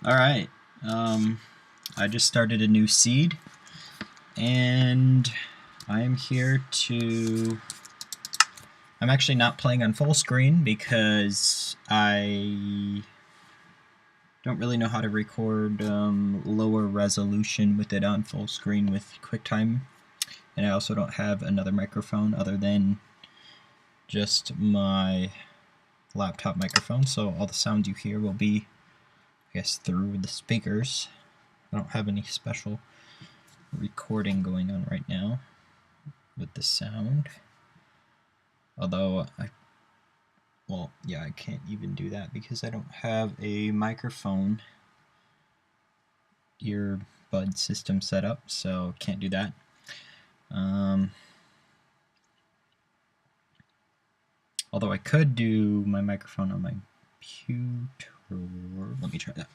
Alright, I just started a new seed, and I'm here to... I'm actually not playing on full screen because I don't really know how to record lower resolution with it on full screen with QuickTime, and I also don't have another microphone other than just my laptop microphone, so all the sounds you hear will be, I guess, through the speakers. I don't have any special recording going on right now with the sound. Although, I can't even do that because I don't have a microphone earbud system set up, so can't do that. Although I could do my microphone on my computer. Let me try that.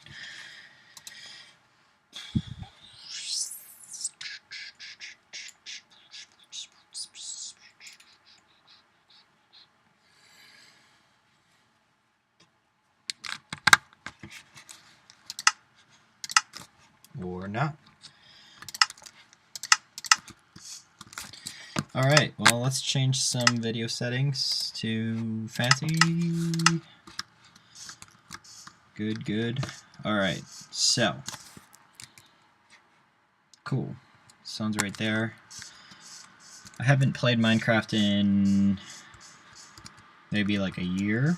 Or not. Alright, well, let's change some video settings to fancy. Good. Alright, so. Cool. Sounds right there. I haven't played Minecraft in maybe like a year.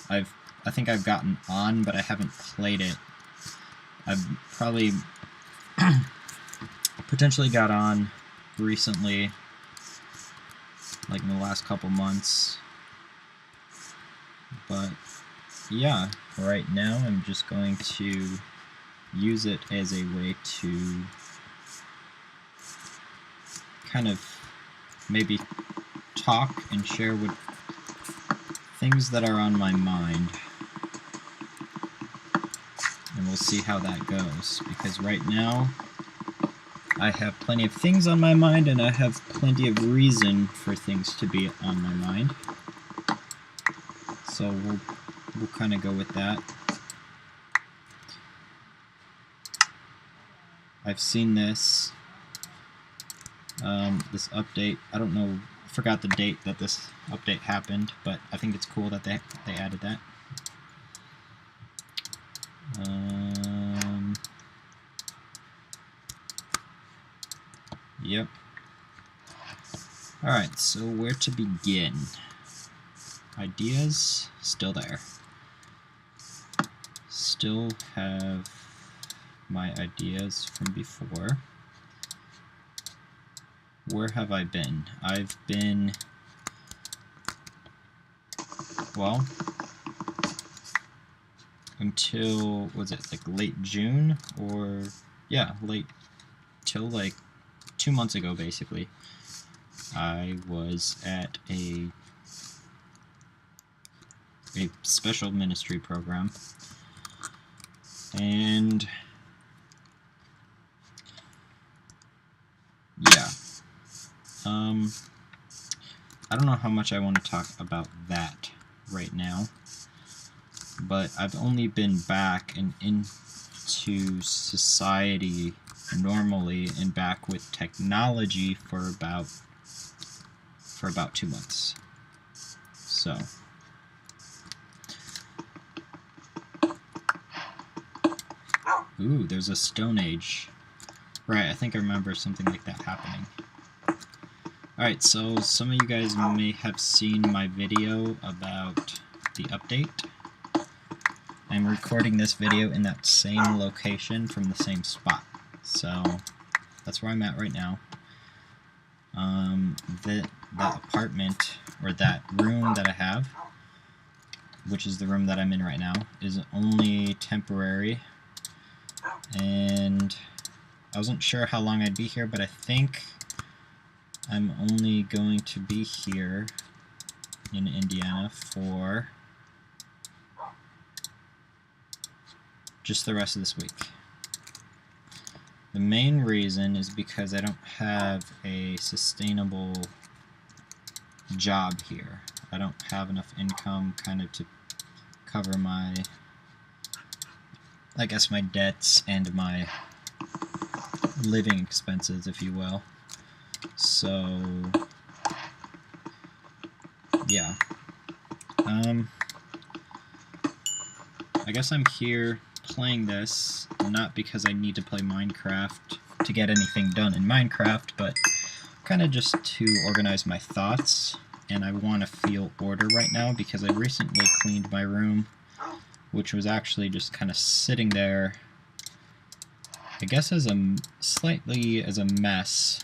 I think I've gotten on, but I haven't played it. I've probably potentially got on recently, like in the last couple months. But yeah, right now I'm just going to use it as a way to kind of maybe talk and share with things that are on my mind. And we'll see how that goes, because right now I have plenty of things on my mind and I have plenty of reason for things to be on my mind. So we'll kind of go with that. I've seen this this update. I don't know, I forgot the date that this update happened, but I think it's cool that they added that. Yep. Alright, so where to begin? Ideas, still there. Still have my ideas from before. Where have I been? I've been, well, until, was it like late June? Or, yeah, till like 2 months ago, basically. I was at a special ministry program, and yeah, I don't know how much I want to talk about that right now, but I've only been back and into society normally and back with technology for about 2 months. So ooh, there's a Stone Age. Right, I think I remember something like that happening. Alright, so some of you guys may have seen my video about the update. I'm recording this video in that same location from the same spot. So that's where I'm at right now. That apartment, or that room that I have, which is the room that I'm in right now, is only temporary. And I wasn't sure how long I'd be here, but I think I'm only going to be here in Indiana for just the rest of this week. The main reason is because I don't have a sustainable job here. I don't have enough income kind of to cover my I guess, my debts and my living expenses, if you will. So, yeah. I guess I'm here playing this not because I need to play Minecraft to get anything done in Minecraft, but kind of just to organize my thoughts, and I want to feel order right now because I recently cleaned my room, which was actually just kind of sitting there, I guess slightly as a mess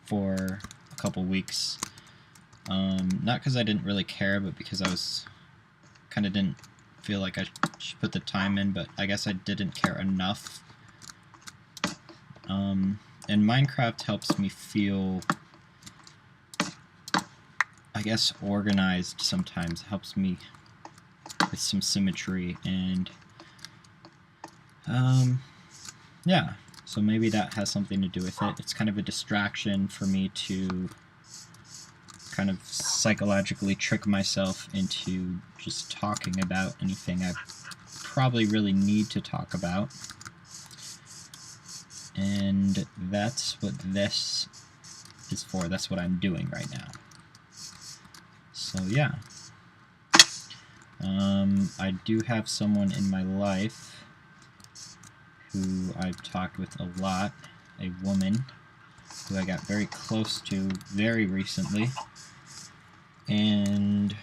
for a couple weeks. Not because I didn't really care, but because I kind of didn't feel like I should put the time in, but I guess I didn't care enough. And Minecraft helps me feel, I guess, organized sometimes. It helps me with some symmetry, and yeah, so maybe that has something to do with it. It's kind of a distraction for me to kind of psychologically trick myself into just talking about anything I probably really need to talk about. And that's what this is for. That's what I'm doing right now. So yeah. I do have someone in my life who I've talked with a lot, a woman who I got very close to very recently, and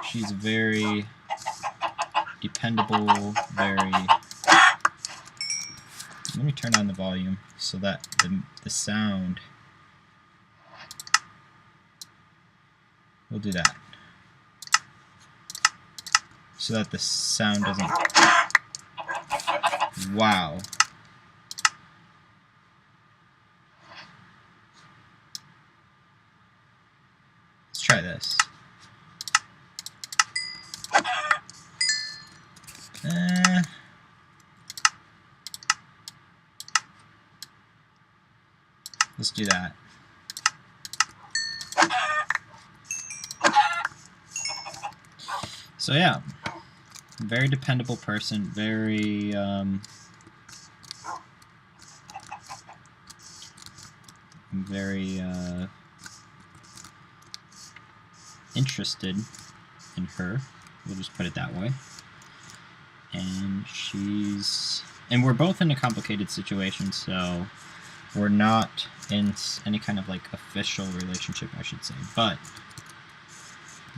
she's very dependable, very... Let me turn on the volume so that the sound... We'll do that. So that the sound doesn't... Wow. Let's try this. Let's do that. So yeah, very dependable person, very interested in her. We'll just put it that way. And we're both in a complicated situation, so we're not in any kind of like official relationship, I should say, but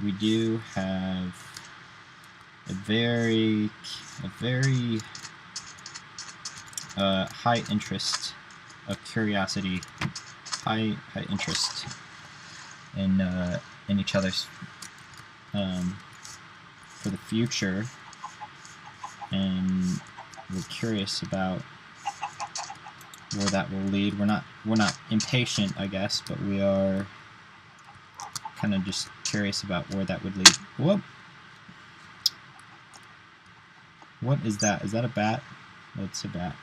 we do have a very high interest of curiosity, high interest in each other's for the future, and we're curious about where that will lead. We're not impatient, I guess, but we are kind of just curious about where that would lead. Whoop! What is that? Is that a bat? Oh, it's a bat.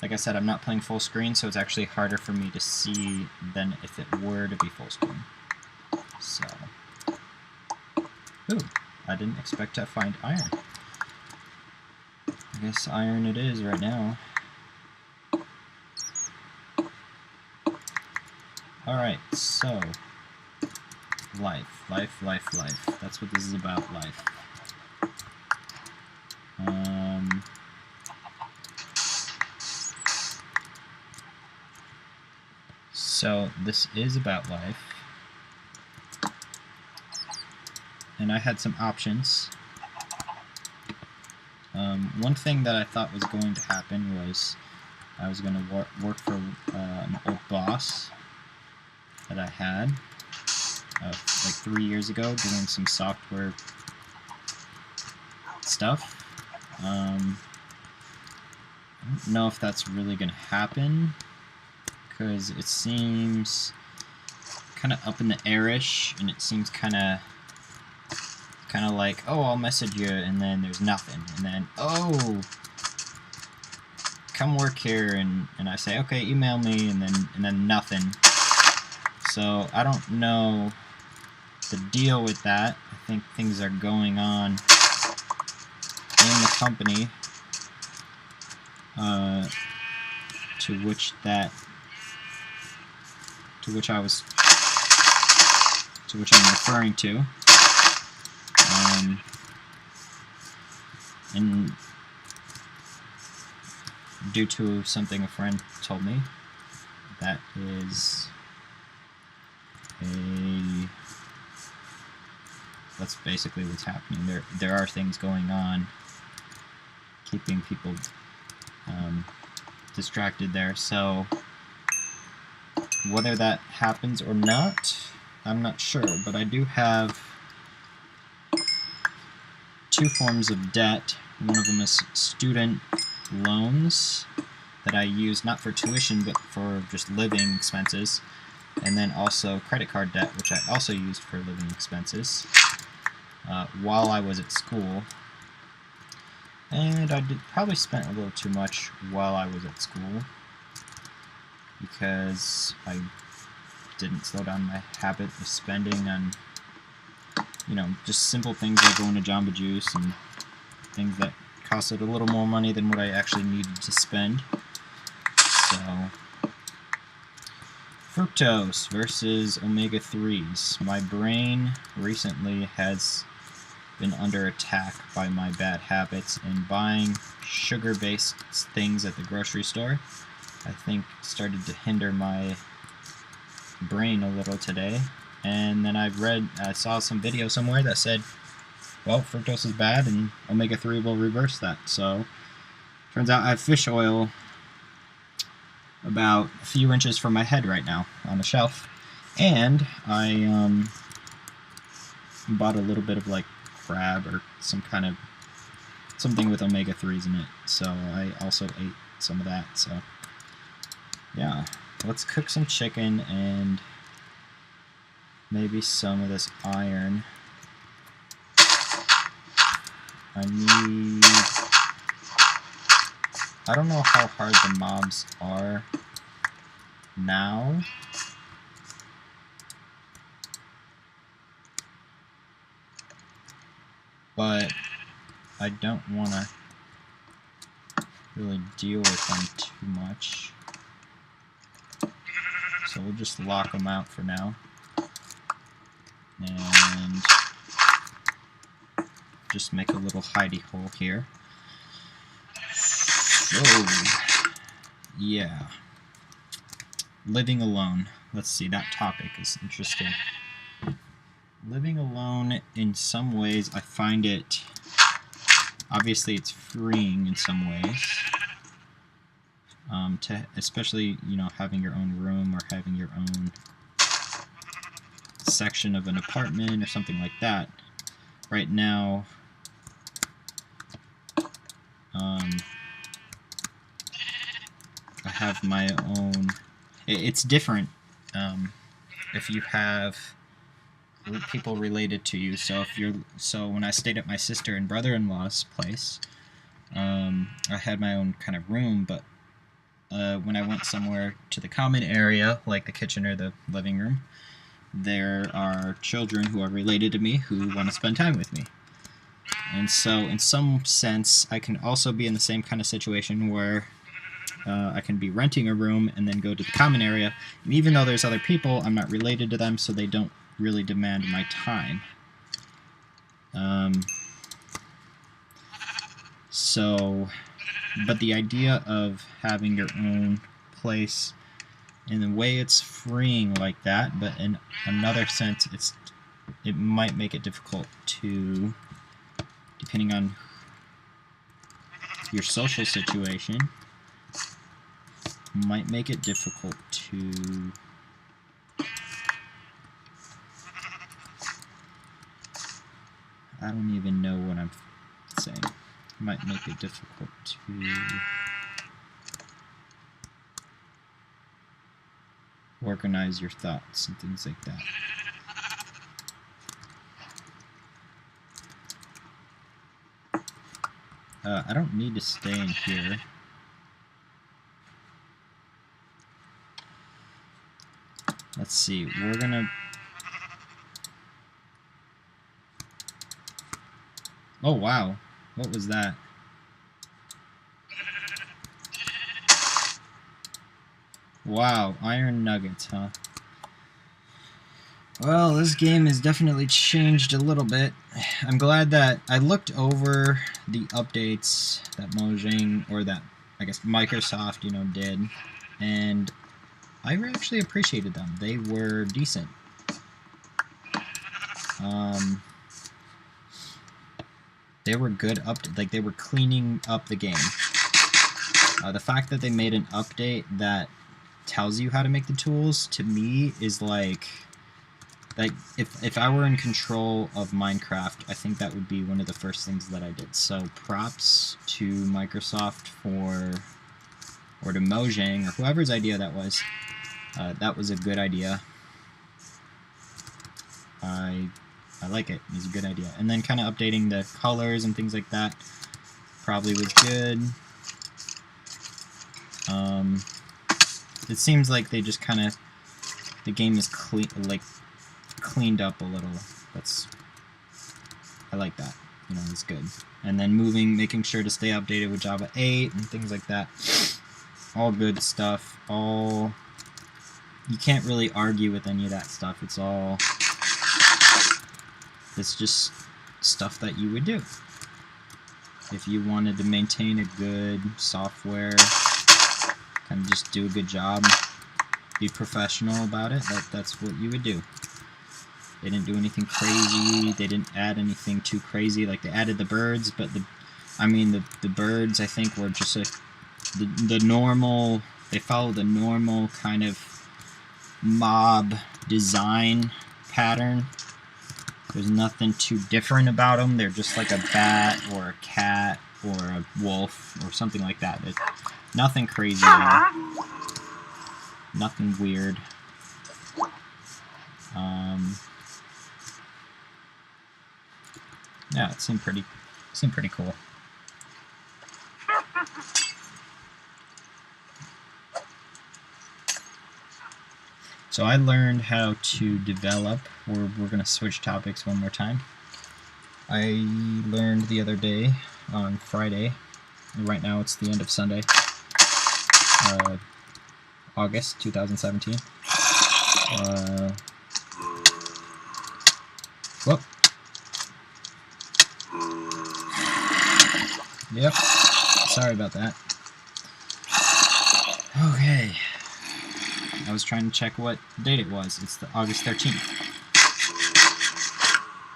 Like I said, I'm not playing full screen, so it's actually harder for me to see than if it were to be full screen. So, ooh, I didn't expect to find iron. I guess iron it is right now. Alright, so, life. That's what this is about, life. So, this is about life. And I had some options. One thing that I thought was going to happen was I was going to work for an old boss that I had like 3 years ago, doing some software stuff. I don't know if that's really going to happen, because it seems kind of up in the air-ish, and it seems kind of like, oh, I'll message you, and then there's nothing, and then, oh, come work here, and I say, okay, email me, and then nothing. So I don't know the deal with that. I think things are going on in the company to which I'm referring to, and due to something a friend told me, that is that's basically what's happening. There are things going on keeping people distracted there, so whether that happens or not, I'm not sure, but I do have 2 forms of debt. One of them is student loans that I use not for tuition but for just living expenses, and then also credit card debt, which I also used for living expenses while I was at school. And I probably spent a little too much while I was at school because I didn't slow down my habit of spending on, just simple things like going to Jamba Juice and things that costed a little more money than what I actually needed to spend. So, fructose versus omega-3s. My brain recently has been under attack by my bad habits, and buying sugar-based things at the grocery store, I think, started to hinder my brain a little today. And then I saw some video somewhere that said, well, fructose is bad and omega-3 will reverse that. So, turns out I have fish oil about a few inches from my head right now on the shelf. And I bought a little bit of like crab or something with omega-3s in it. So I also ate some of that. So yeah, let's cook some chicken and maybe some of this iron. I don't know how hard the mobs are now. But I don't want to really deal with them too much. So we'll just lock them out for now. And just make a little hidey hole here. So, yeah. Living alone. Let's see, that topic is interesting. Living alone, in some ways, I find it, obviously it's freeing in some ways. Especially, having your own room or having your own section of an apartment or something like that. Right now, I have my own. It's different if you have people related to you. So when I stayed at my sister and brother-in-law's place, I had my own kind of room, but when I went somewhere to the common area, like the kitchen or the living room, there are children who are related to me who want to spend time with me. And so, in some sense, I can also be in the same kind of situation where I can be renting a room and then go to the common area, and even though there's other people, I'm not related to them, so they don't really demand my time. But the idea of having your own place, in a way it's freeing like that, but in another sense it might make it difficult to, depending on your social situation, might make it difficult to I don't even know what I'm saying. Might make it difficult to organize your thoughts and things like that. I don't need to stay in here. Let's see, we're gonna... Oh wow, what was that? Wow, iron nuggets, huh? Well, this game has definitely changed a little bit. I'm glad that I looked over the updates that Mojang, or that, I guess, Microsoft, you know, did, and I actually appreciated them. They were decent. They were good like, they were cleaning up the game. The fact that they made an update that tells you how to make the tools, to me, is like if I were in control of Minecraft, I think that would be one of the first things that I did. So props to Microsoft or to Mojang, or whoever's idea that was. That was a good idea. I like it. It's a good idea. And then kind of updating the colors and things like that probably was good. It seems like they just kind of, the game is cleaned up a little. I like that. You know, it's good. And then making sure to stay updated with Java 8 and things like that. All good stuff. You can't really argue with any of that stuff. It's just stuff that you would do if you wanted to maintain a good software, kind of just do a good job, be professional about it. That's what you would do. They didn't do anything crazy. They didn't add anything too crazy. Like, they added the birds, but the birds, I think, were just the normal. They follow the normal kind of mob design pattern. There's nothing too different about them. They're just like a bat or a cat or a wolf or something like that. There's nothing crazy there. Nothing weird. Yeah, it seemed pretty cool. So I learned how to develop. We're going to switch topics one more time. I learned the other day, on Friday, right now it's the end of Sunday, August 2017. Whoop. Yep, sorry about that. Okay. I was trying to check what date it was. It's the August 13th.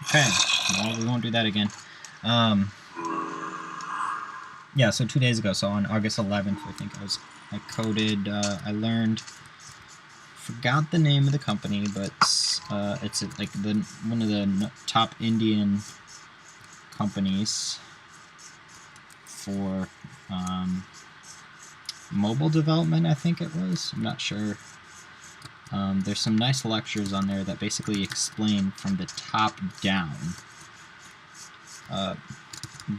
Okay, well, we won't do that again. Yeah, so 2 days ago, so on August 11th, I think I coded, I learned, forgot the name of the company, but it's like one of the top Indian companies for mobile development, I think it was. I'm not sure. There's some nice lectures on there that basically explain from the top down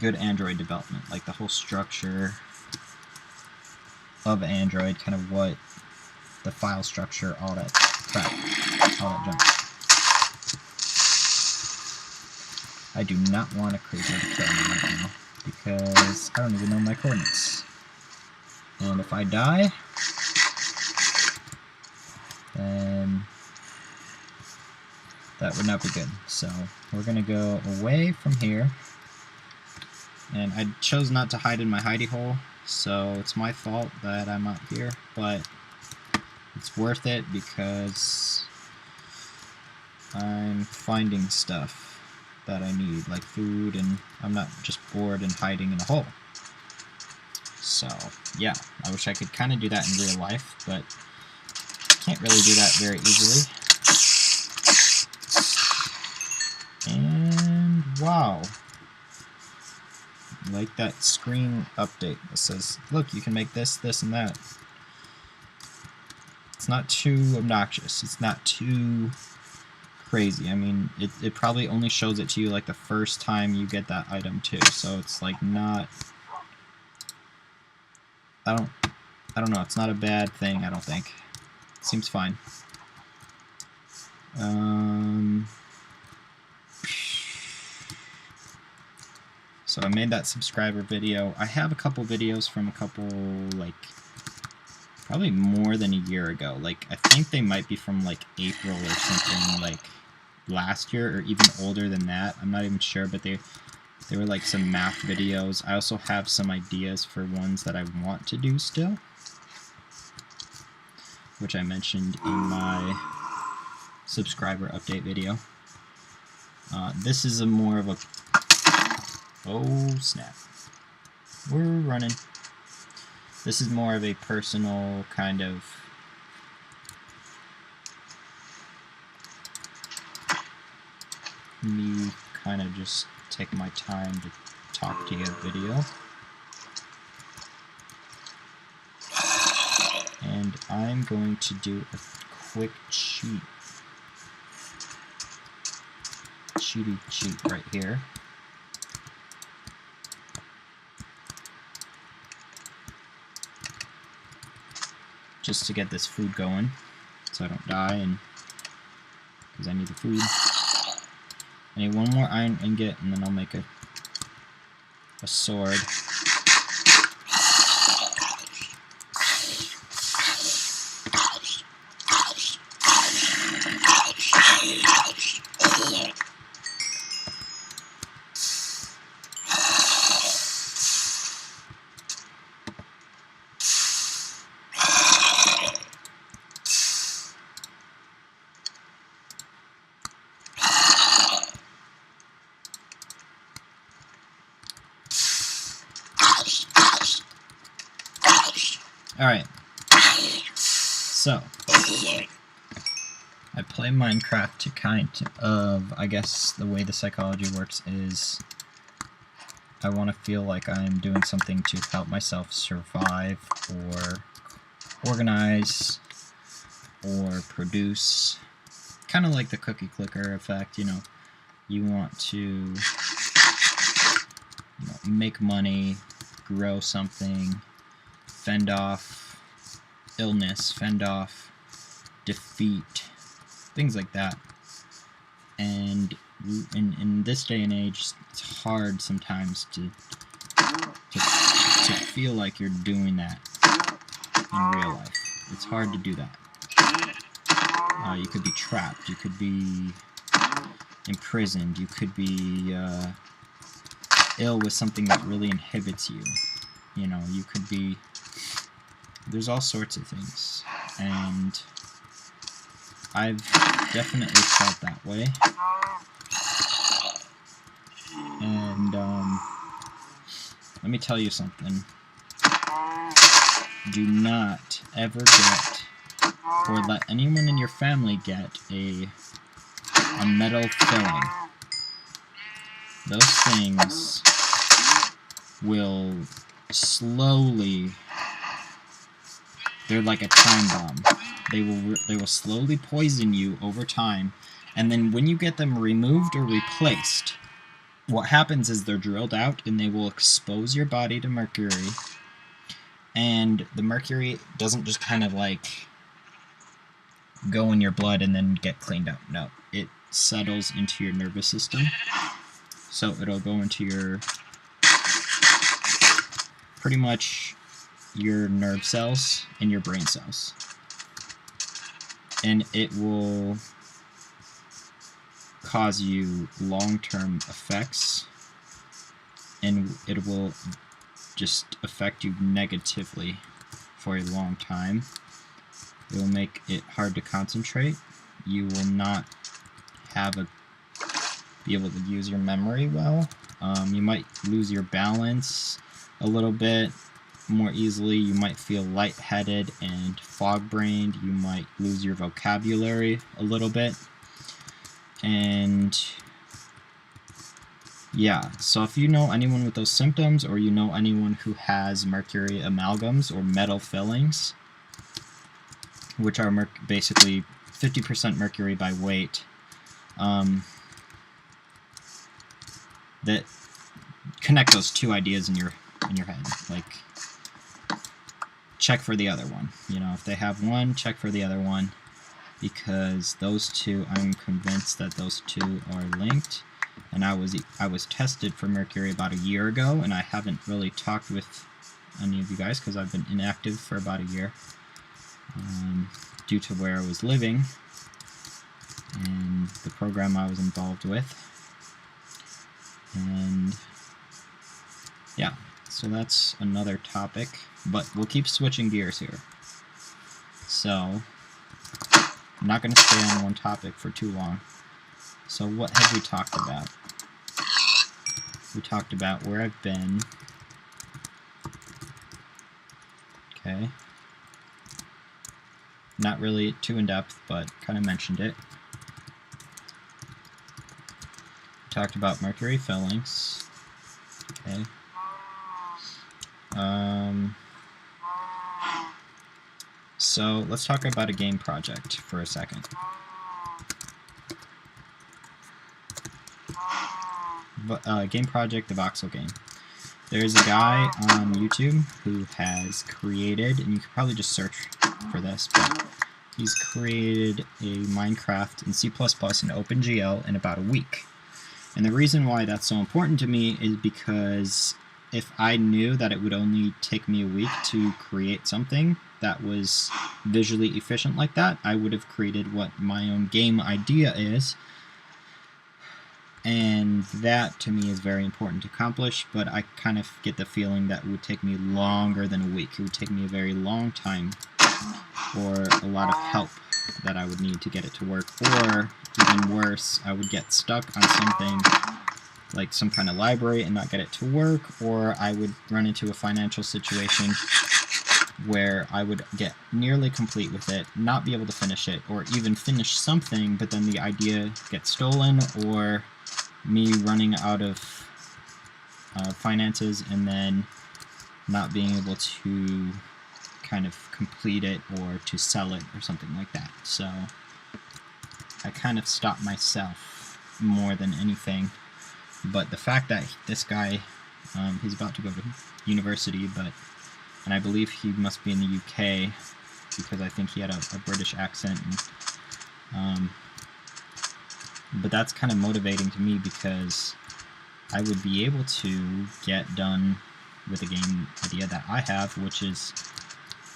good Android development, like the whole structure of Android, kind of what the file structure, all that crap, all that junk. I do not want to crazy kill me right now because I don't even know my coordinates. And if I die, then that would not be good. So we're going to go away from here. And I chose not to hide in my hidey hole, so it's my fault that I'm up here, but it's worth it because I'm finding stuff that I need, like food, and I'm not just bored and hiding in a hole. So, yeah, I wish I could kind of do that in real life, but can't really do that very easily. And, wow. Like that screen update that says, look, you can make this, this, and that. It's not too obnoxious. It's not too crazy. I mean, it probably only shows it to you like the first time you get that item too. So it's like not... I don't know. It's not a bad thing, I don't think. It seems fine. So I made that subscriber video. I have a couple videos from a couple, like, probably more than a year ago. Like, I think they might be from like April or something like last year, or even older than that. I'm not even sure, but they were like some math videos. I also have some ideas for ones that I want to do still, which I mentioned in my subscriber update video. This is a more of a... Oh, snap. We're running. This is more of a personal kind of... me kind of just take my time to talk to you video. And I'm going to do a quick cheat right here. Just to get this food going, so I don't die, and because I need the food. I need one more iron ingot, and then I'll make a sword. Alright, so I play Minecraft to kind of, I guess the way the psychology works is I want to feel like I'm doing something to help myself survive or organize or produce. Kind of like the cookie clicker effect, you know. You want to make money, grow something, fend off illness, fend off defeat, things like that. And in this day and age, it's hard sometimes to feel like you're doing that in real life. It's hard to do that. You could be trapped, you could be imprisoned, you could be ill with something that really inhibits you. You know, you could be... There's all sorts of things, and I've definitely felt that way. And let me tell you something. Do not ever get, or let anyone in your family get, a metal filling. Those things will slowly... They're like a time bomb. They will slowly poison you over time, and then when you get them removed or replaced, what happens is they're drilled out and they will expose your body to mercury, and the mercury doesn't just kind of like go in your blood and then get cleaned out. No, it settles into your nervous system, so it'll go into your, pretty much your nerve cells and your brain cells, and it will cause you long-term effects, and it will just affect you negatively for a long time. It will make it hard to concentrate. You will not be able to use your memory well. You might lose your balance a little bit more easily. You might feel lightheaded and fog-brained. You might lose your vocabulary a little bit. And yeah, so if you know anyone with those symptoms, or you know anyone who has mercury amalgams or metal fillings, which are basically 50% mercury by weight, that connect those two ideas in your head. Like, check for the other one. You know, if they have one, check for the other one, because those two, I'm convinced that those two are linked. And I was tested for mercury about a year ago, and I haven't really talked with any of you guys because I've been inactive for about a year. due to where I was living and the program I was involved with. And yeah, so that's another topic, but we'll keep switching gears here. So I'm not going to stay on one topic for too long. So what have we talked about? We talked about where I've been. Okay. Not really too in-depth, but kind of mentioned it. We talked about mercury fillings. Okay. So let's talk about a game project for a second. Game project, the voxel game. There's a guy on YouTube who has created, and you could probably just search for this, but he's created a Minecraft in C++ and OpenGL in about a week. And the reason why that's so important to me is because if I knew that it would only take me a week to create something that was visually efficient like that, I would have created what my own game idea is. And that, to me, is very important to accomplish, but I kind of get the feeling that it would take me longer than a week. It would take me a very long time, or a lot of help that I would need to get it to work, or, even worse, I would get stuck on something like some kind of library and not get it to work, or I would run into a financial situation where I would get nearly complete with it, not be able to finish it, or even finish something, but then the idea gets stolen, or me running out of finances and then not being able to kind of complete it or to sell it or something like that. So I kind of stopped myself more than anything. But the fact that this guy, he's about to go to university, and I believe he must be in the UK because I think he had a British accent. And, but that's kind of motivating to me because I would be able to get done with a game idea that I have, which is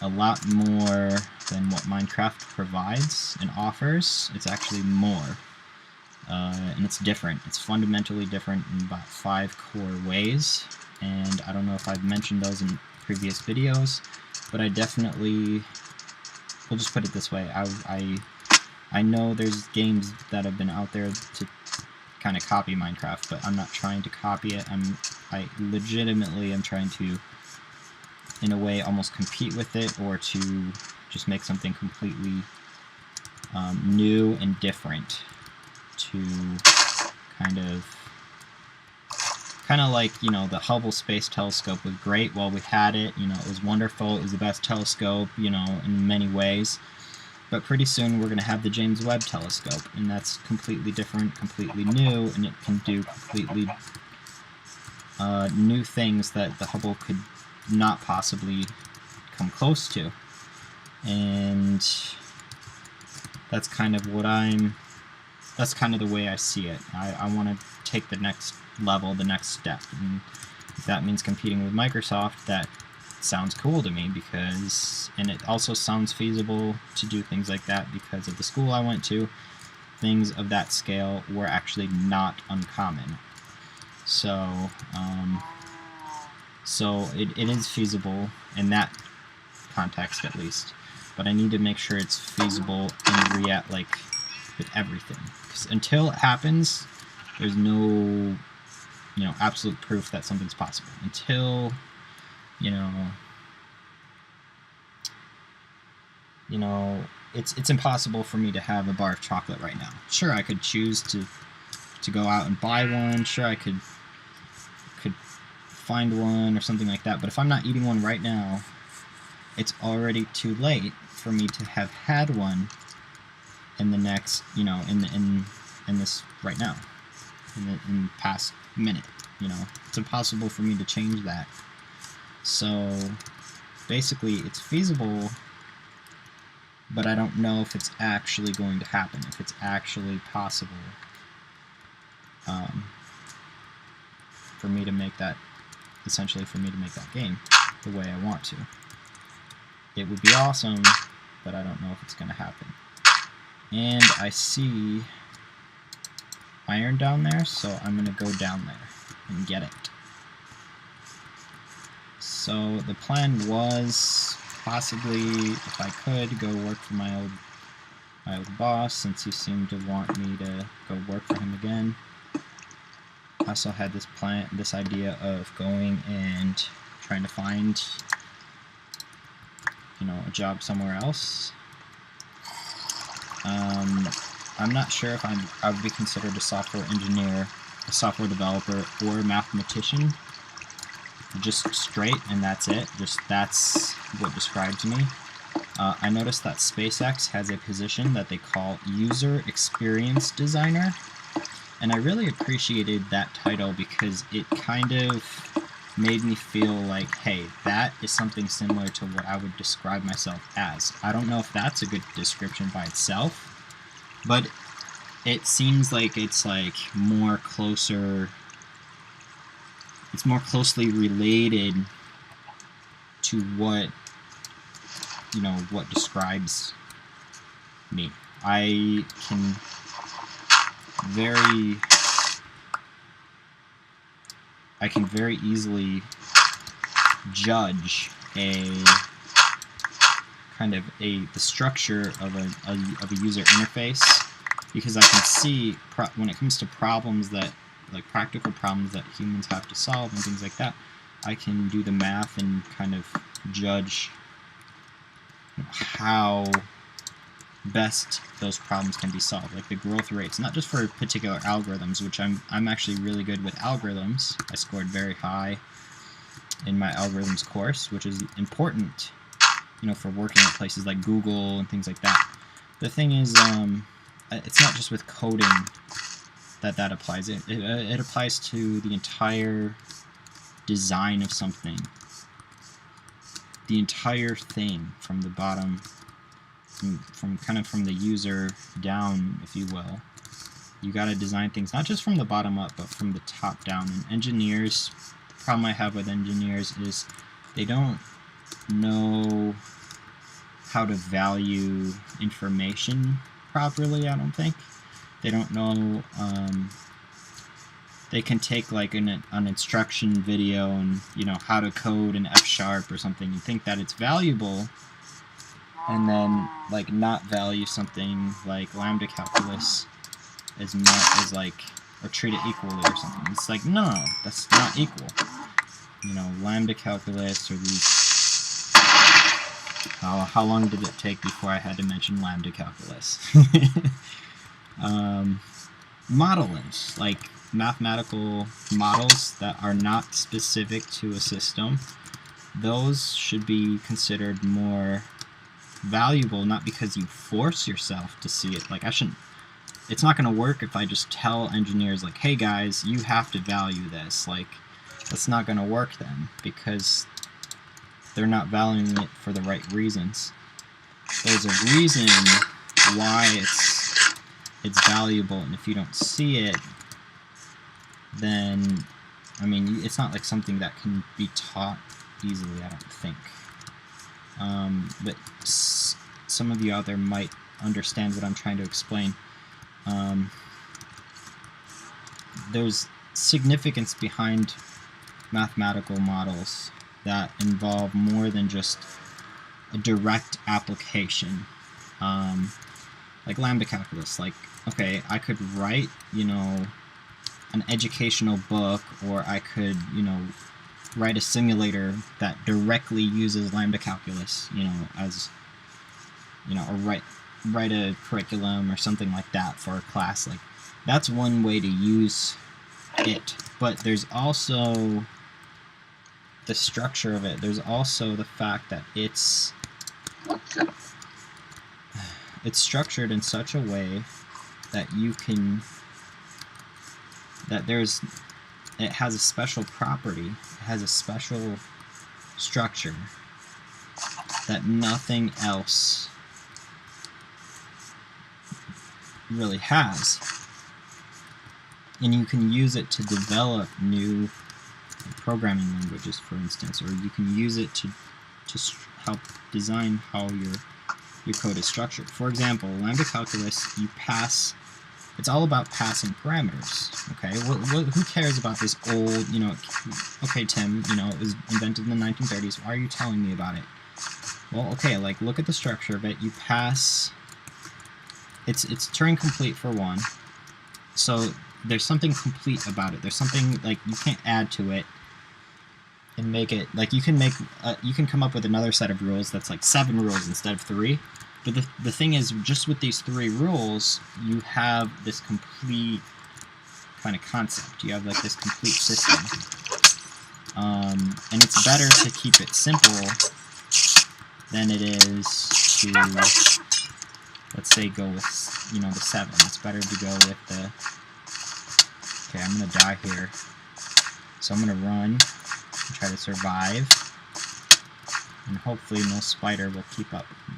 a lot more than what Minecraft provides and offers. It's actually more. And it's different. It's fundamentally different in about 5 core ways. And I don't know if I've mentioned those in previous videos, but I definitely, we'll just put it this way, I know there's games that have been out there to kind of copy Minecraft, but I'm not trying to copy it. I legitimately am trying to, in a way, almost compete with it, or to just make something completely new and different, to kind of like, you know, the Hubble Space Telescope was great while we had it, you know, it was wonderful, it was the best telescope, you know, in many ways. But pretty soon we're going to have the James Webb Telescope, and that's completely different, completely new, and it can do completely new things that the Hubble could not possibly come close to. And that's kind of what that's kind of the way I see it. I want to take the next level, the next step, and if that means competing with Microsoft, that sounds cool to me, because, and it also sounds feasible to do things like that because of the school I went to. Things of that scale were actually not uncommon. So, it is feasible in that context, at least. But I need to make sure it's feasible in like with everything. Because until it happens, there's no, you know, absolute proof that something's possible. Until, you know, it's impossible for me to have a bar of chocolate right now. Sure, I could choose to go out and buy one. Sure, I could find one or something like that. But if I'm not eating one right now, it's already too late for me to have had one in the next, you know, in this right now, in the past minute. You know, it's impossible for me to change that. So basically, it's feasible, but I don't know if it's actually going to happen, if it's actually possible for me to make that, essentially for me to make that game the way I want to. It would be awesome, but I don't know if it's going to happen. And I see iron down there, so I'm going to go down there and get it. So the plan was possibly, if I could, go work for my old boss, since he seemed to want me to go work for him again. I also had this idea of going and trying to find, a job somewhere else. I'm not sure if I would be considered a software engineer, a software developer, or a mathematician. Just straight, and that's it. That's what describes me. I noticed that SpaceX has a position that they call User Experience Designer, and I really appreciated that title because it kind of made me feel like, hey, that is something similar to what I would describe myself as. I don't know if that's a good description by itself, but it seems like it's more closely related to what describes me. I can very easily judge the structure of a user interface, because I can see when it comes to problems that, practical problems that humans have to solve and things like that, I can do the math and kind of judge how best those problems can be solved, like the growth rates, not just for particular algorithms, which I'm actually really good with algorithms. I scored very high in my algorithms course, which is important, for working at places like Google and things like that. The thing is, it's not just with coding that applies. It applies to the entire design of something, the entire thing from the bottom, from the user down, if you will. You got to design things not just from the bottom up, but from the top down. And engineers, the problem I have with engineers is they don't know how to value information properly, I don't think. They don't know, they can take an instruction video and, how to code in F# or something and think that it's valuable, and then, not value something like lambda calculus as much as, or treat it equally or something. It's no, that's not equal. Lambda calculus, or these... How long did it take before I had to mention lambda calculus? Modelings, mathematical models that are not specific to a system, those should be considered more valuable, not because you force yourself to see it. It's not going to work if I just tell engineers, hey guys, you have to value this. That's not going to work then, because they're not valuing it for the right reasons. There's a reason why it's valuable, and if you don't see it, then, it's not something that can be taught easily, I don't think. But some of you out there might understand what I'm trying to explain. There's significance behind mathematical models that involve more than just a direct application. Like lambda calculus, okay, I could write, an educational book, or I could, write a simulator that directly uses lambda calculus, as, or write a curriculum or something like that for a class. That's one way to use it, but there's also the structure of it. There's also the fact that it's structured in such a way that it has a special property, it has a special structure that nothing else really has. And you can use it to develop new programming languages, for instance, or you can use it to help design how your your code is structured. For example, lambda calculus, you pass, it's all about passing parameters, okay? Who cares about this old, you know, okay, Tim, you know, it was invented in the 1930s, why are you telling me about it? Well, okay, like, look at the structure of it. You pass, it's Turing complete for one, so there's something complete about it. There's something, like, you can't add to it and make it, like, you can come up with another set of rules that's like 7 rules instead of 3, but the thing is, just with these 3 rules, you have this complete kind of concept. You have, like, this complete system. And it's better to keep it simple than it is to, let's say, go with, you know, the 7. It's better to go with the, okay, I'm going to die here. So I'm going to run and try to survive. And hopefully no spider will keep up with me.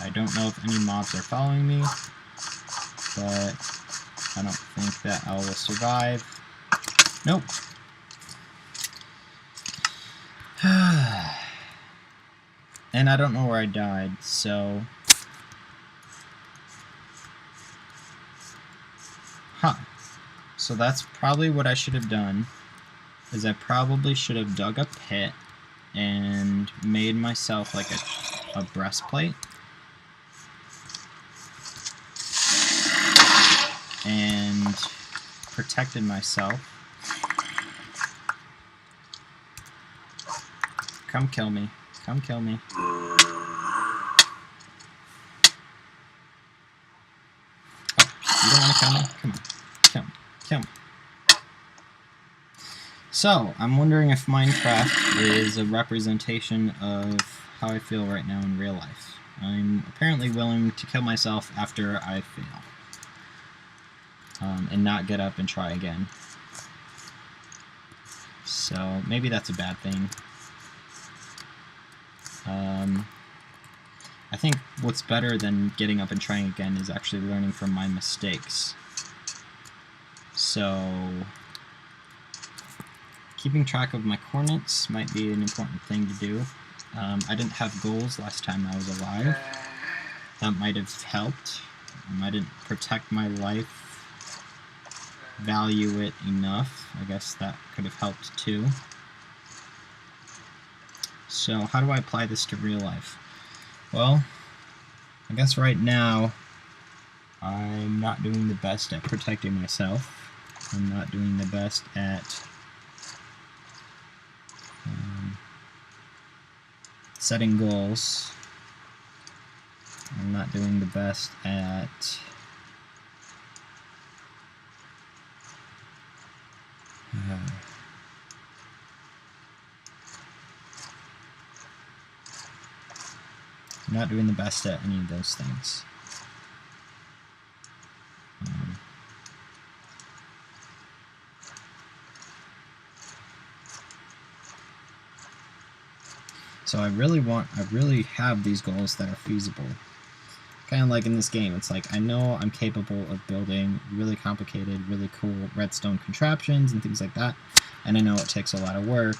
I don't know if any mobs are following me, but I don't think that I will survive. Nope. And I don't know where I died, so... Huh. So that's probably what I should have done, is I probably should have dug a pit and made myself like a breastplate. And protected myself. Come kill me. Come kill me. Oh, you don't want to kill me? Come on. Kill me. Kill me. So, I'm wondering if Minecraft is a representation of how I feel right now in real life. I'm apparently willing to kill myself after I fail. And not get up and try again. So, maybe that's a bad thing. I think what's better than getting up and trying again is actually learning from my mistakes. So, keeping track of my coordinates might be an important thing to do. I didn't have goals last time I was alive. That might have helped. I didn't protect my life, value it enough. I guess that could have helped too. So how do I apply this to real life? Well, I guess right now I'm not doing the best at protecting myself. I'm not doing the best at setting goals. I'm not doing the best at I'm not doing the best at any of those things. So I really have these goals that are feasible. Kind of like in this game, it's like I know I'm capable of building really complicated, really cool redstone contraptions and things like that, and I know it takes a lot of work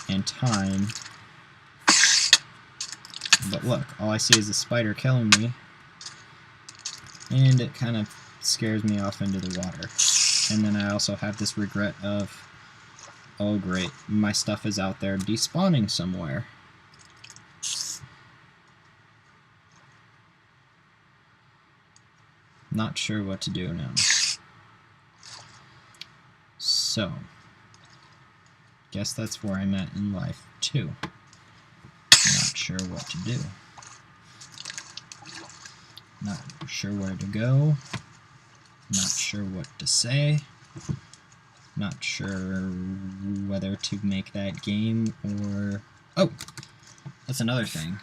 and time. But look, all I see is a spider killing me, and it kind of scares me off into the water. And then I also have this regret of, oh great, my stuff is out there despawning somewhere. Not sure what to do now. So, guess that's where I'm at in life too. Not sure what to do. Not sure where to go. Not sure what to say. Not sure whether to make that game or... Oh! That's another thing.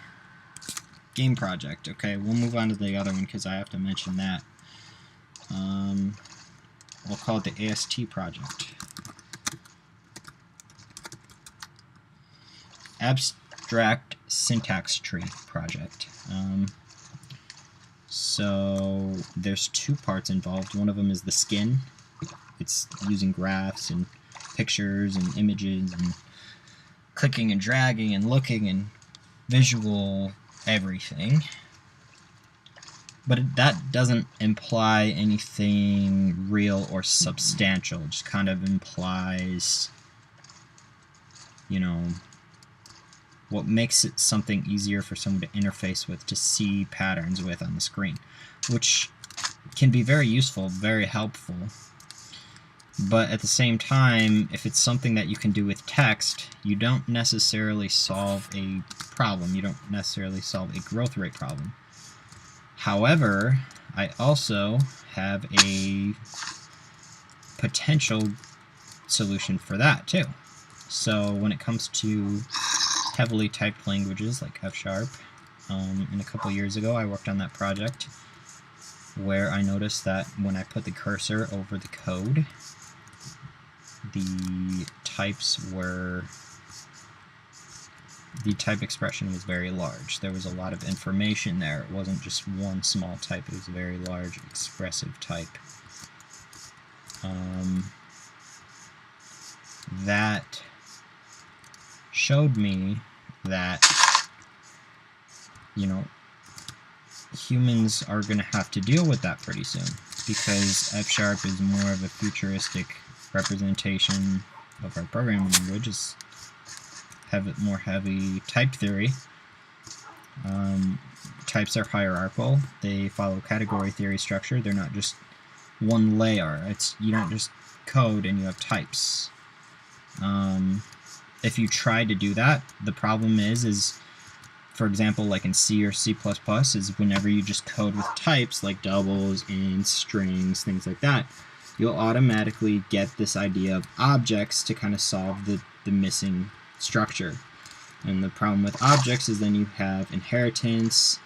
Game project. Okay, we'll move on to the other one because I have to mention that. We'll call it the AST project. Abstract Syntax Tree project. So there's 2 parts involved. One of them is the skin. It's using graphs and pictures and images and clicking and dragging and looking and visual everything. But that doesn't imply anything real or substantial. It just kind of implies, you know, what makes it something easier for someone to interface with, to see patterns with on the screen, which can be very useful, very helpful. But at the same time, if it's something that you can do with text, you don't necessarily solve a problem. You don't necessarily solve a growth rate problem. However, I also have a potential solution for that too. So when it comes to heavily typed languages like F#, and a couple years ago I worked on that project where I noticed that when I put the cursor over the code, the type expression was very large. There was a lot of information there. It wasn't just one small type, it was a very large expressive type. That showed me that, you know, humans are going to have to deal with that pretty soon, because F# is more of a futuristic representation of our programming language. It's more heavy type theory. Types are hierarchical. They follow category theory structure. They're not just one layer. You don't just code and you have types. If you try to do that, the problem is for example, like in C or C++, is whenever you just code with types like doubles, ints, strings, things like that, you'll automatically get this idea of objects to kind of solve the missing structure. And the problem with objects is then you have inheritance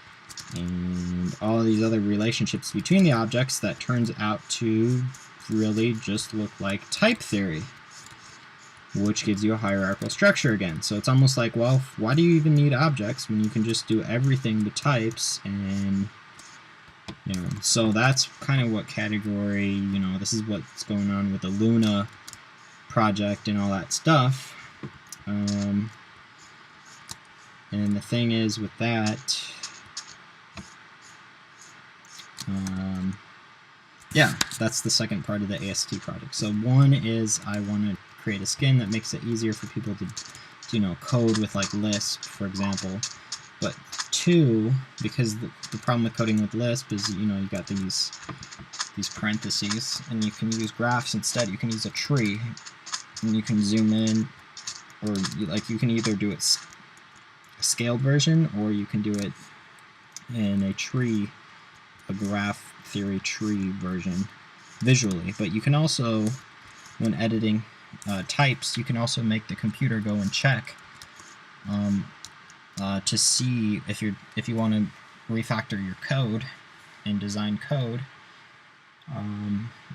and all these other relationships between the objects that turns out to really just look like type theory, which gives you a hierarchical structure again. So it's almost like, well, why do you even need objects when you can just do everything to types? And, you know, so that's kind of what category, you know, this is what's going on with the Luna project and all that stuff. And the thing is with that, yeah, that's the second part of the AST project. So one is I want to create a skin that makes it easier for people to, you know, code with like Lisp, for example. But two, because the problem with coding with Lisp is, you know, you got these parentheses, and you can use graphs instead. You can use a tree, and you can zoom in, or you can either do it a scaled version, or you can do it in a graph theory tree version visually. But you can also, when editing types, you can also make the computer go and check to see if you want to refactor your code and design code.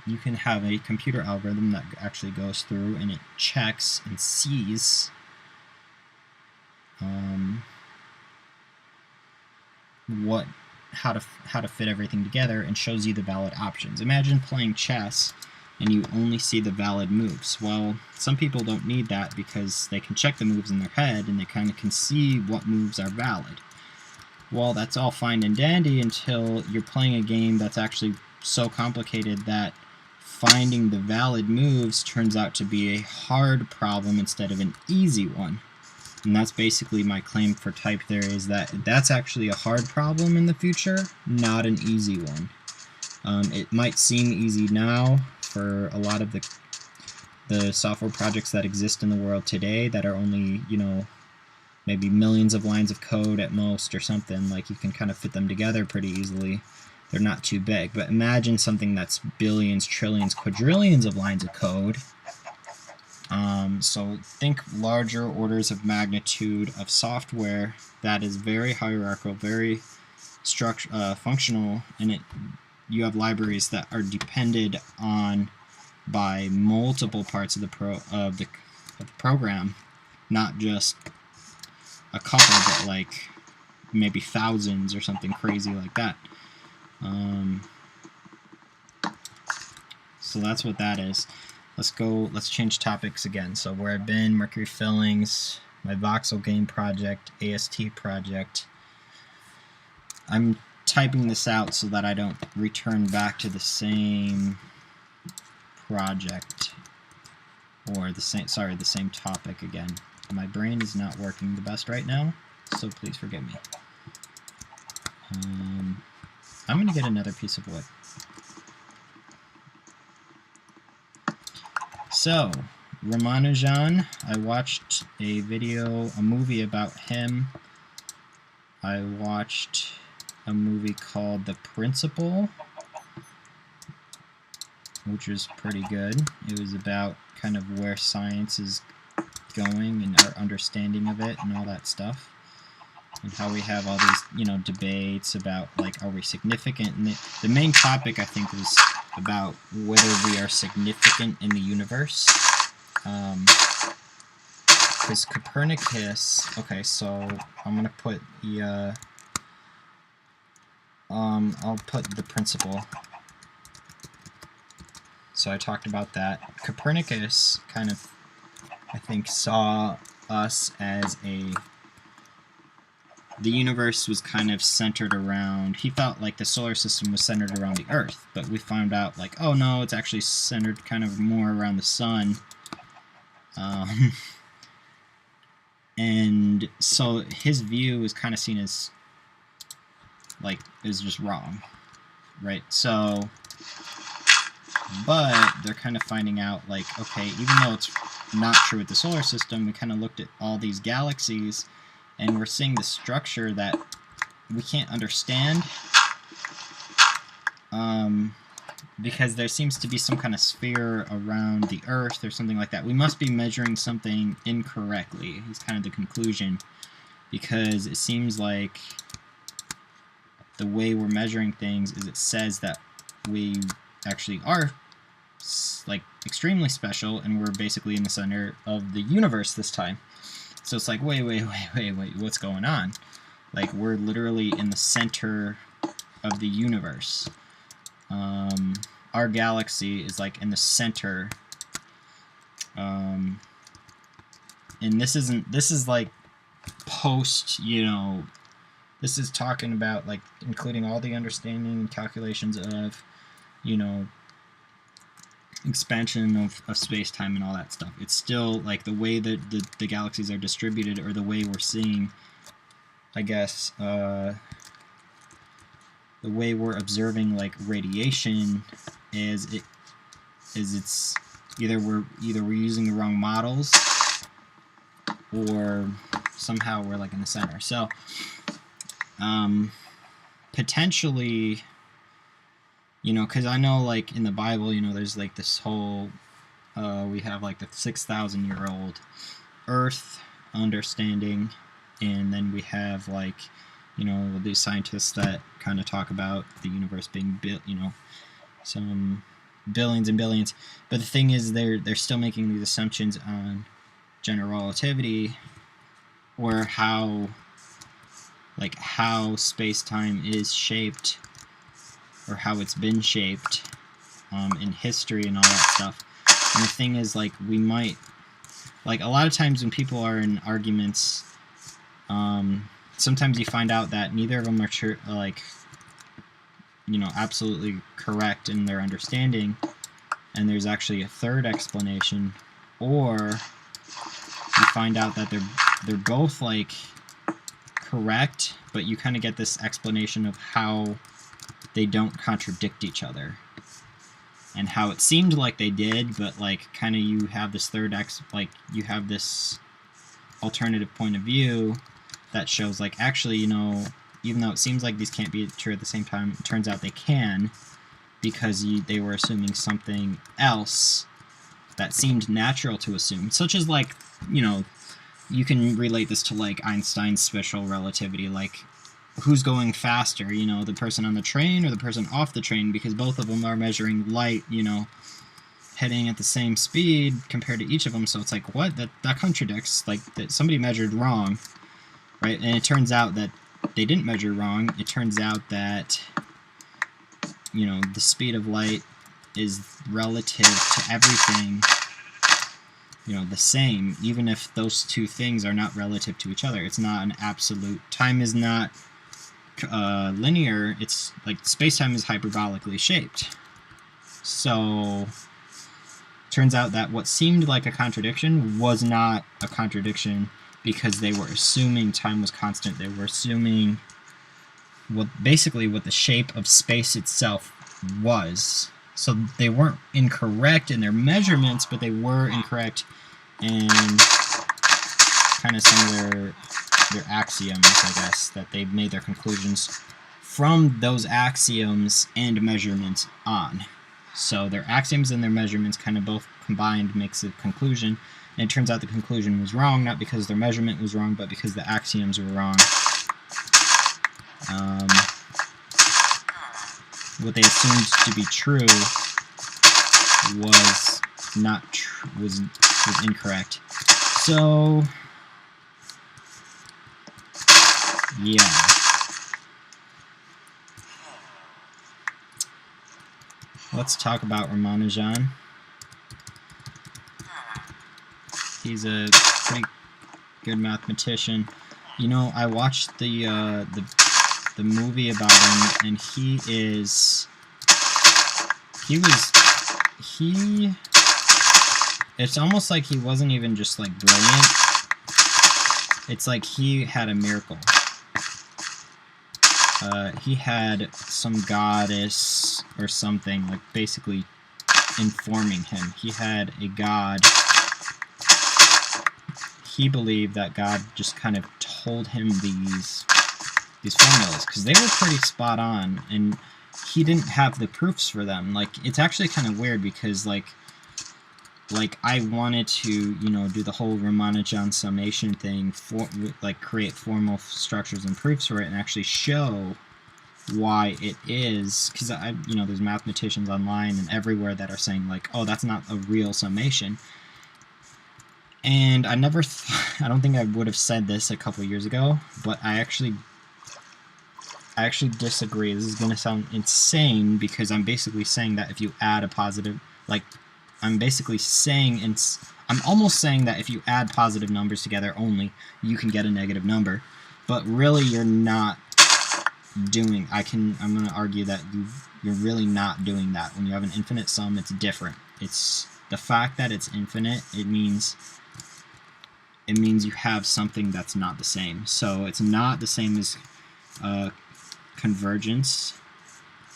You can have a computer algorithm that actually goes through and it checks and sees how to fit everything together and shows you the valid options. Imagine playing chess and you only see the valid moves. Well, some people don't need that because they can check the moves in their head and they kind of can see what moves are valid. Well, that's all fine and dandy until you're playing a game that's actually so complicated that finding the valid moves turns out to be a hard problem instead of an easy one. And that's basically my claim for type theory, is that that's actually a hard problem in the future, not an easy one. It might seem easy now for a lot of the software projects that exist in the world today that are only, you know, maybe millions of lines of code at most or something. Like, you can kind of fit them together pretty easily. They're not too big. But imagine something that's billions, trillions, quadrillions of lines of code. So think larger orders of magnitude of software that is very hierarchical, very functional, and you have libraries that are depended on by multiple parts of the program, not just a couple, but like maybe thousands or something crazy like that. So that's what that is. Let's change topics again. So where I've been, mercury fillings, my voxel game project, AST project. I'm typing this out so that I don't return back to the same project, or the same topic again. My brain is not working the best right now, so please forgive me. I'm going to get another piece of wood. So, Ramanujan, I watched a movie about him. I watched a movie called The Principle, which was pretty good. It was about kind of where science is going and our understanding of it and all that stuff. And how we have all these, debates about, like, are we significant? And the main topic, I think, was about whether we are significant in the universe. Because Copernicus... Okay, so I'm going to put the... I'll put the principle. So I talked about that. Copernicus kind of, I think, saw us as the universe was kind of centered around, he felt like the solar system was centered around the Earth, but we found out, like, oh no, it's actually centered kind of more around the sun. And so his view was kind of seen as, like, is just wrong, right? So, but they're kind of finding out, like, okay, even though it's not true with the solar system, we kind of looked at all these galaxies, and we're seeing the structure that we can't understand, because there seems to be some kind of sphere around the Earth or something like that. We must be measuring something incorrectly, is kind of the conclusion, because it seems like the way we're measuring things is it says that we actually are, like, extremely special, and we're basically in the center of the universe this time. So it's like, wait, what's going on? Like, we're literally in the center of the universe. Our galaxy is, like, in the center. And this is, like, post, this is talking about, like, including all the understanding and calculations of, expansion of space-time and all that stuff. It's still, like, the way that the galaxies are distributed, or the way we're seeing, I guess, the way we're observing, like, radiation is it's either we're using the wrong models, or somehow we're, like, in the center. So potentially, because I know, like, in the Bible, there's, like, this whole, we have, like, the 6,000-year-old Earth understanding, and then we have, like, these scientists that kind of talk about the universe being built, some billions and billions. But the thing is, they're still making these assumptions on general relativity, or how space-time is shaped, or how it's been shaped in history and all that stuff. And the thing is, like, we might, like, a lot of times when people are in arguments, sometimes you find out that neither of them are true, like, absolutely correct in their understanding, and there's actually a third explanation, or you find out that they're both, like, correct, but you kind of get this explanation of how they don't contradict each other, and how it seemed like they did, but, like, kind of you have this you have this alternative point of view that shows, like, actually, even though it seems like these can't be true at the same time, it turns out they can, because they were assuming something else that seemed natural to assume, such as, like, you can relate this to, like, Einstein's special relativity, like, who's going faster, the person on the train or the person off the train, because both of them are measuring light, heading at the same speed compared to each of them. So it's like, what? That contradicts, like, that somebody measured wrong, right? And it turns out that they didn't measure wrong. It turns out that, the speed of light is relative to everything the same, even if those two things are not relative to each other. It's not an absolute. Time is not linear. It's like space-time is hyperbolically shaped. So turns out that what seemed like a contradiction was not a contradiction, because they were assuming time was constant. They were assuming basically what the shape of space itself was. So they weren't incorrect in their measurements, but they were incorrect in kind of some of their axioms, I guess, that they made their conclusions from those axioms and measurements on. So their axioms and their measurements kind of both combined makes a conclusion, and it turns out the conclusion was wrong, not because their measurement was wrong, but because the axioms were wrong. What they assumed to be true was not was incorrect. So yeah. Let's talk about Ramanujan. He's a pretty good mathematician. You know, I watched the movie about him, and it's almost like he wasn't even just like brilliant. It's like he had a miracle. He had some goddess or something, like, basically informing him. He had a god. He believed that God just kind of told him these formulas, because they were pretty spot on, and he didn't have the proofs for them. Like, it's actually kind of weird, because like I wanted to, do the whole Ramanujan summation thing, like create formal structures and proofs for it, and actually show why it is, because there's mathematicians online and everywhere that are saying like, oh, that's not a real summation. And I don't think I would have said this a couple years ago, but I actually disagree. This is going to sound insane, because I'm basically saying that if you add a positive, I'm almost saying that if you add positive numbers together only, you can get a negative number. But really, you're not doing. I'm going to argue that you're really not doing that. When you have an infinite sum, it's different. It's the fact that it's infinite. It means you have something that's not the same. So it's not the same as convergence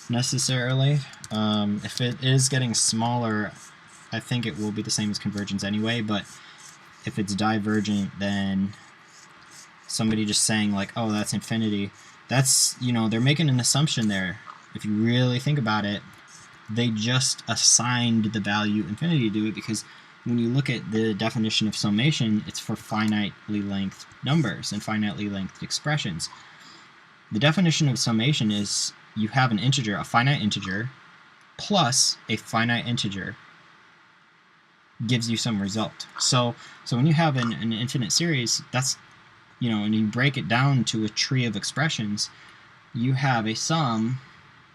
necessarily. If it is getting smaller, I think it will be the same as convergence anyway, but if it's divergent, then somebody just saying like, oh, that's infinity, that's, they're making an assumption there. If you really think about it, they just assigned the value infinity to it, because when you look at the definition of summation, it's for finitely lengthed numbers and finitely lengthed expressions. The definition of summation is you have an integer, a finite integer, plus a finite integer gives you some result. So when you have an infinite series, that's, and you break it down to a tree of expressions, you have a sum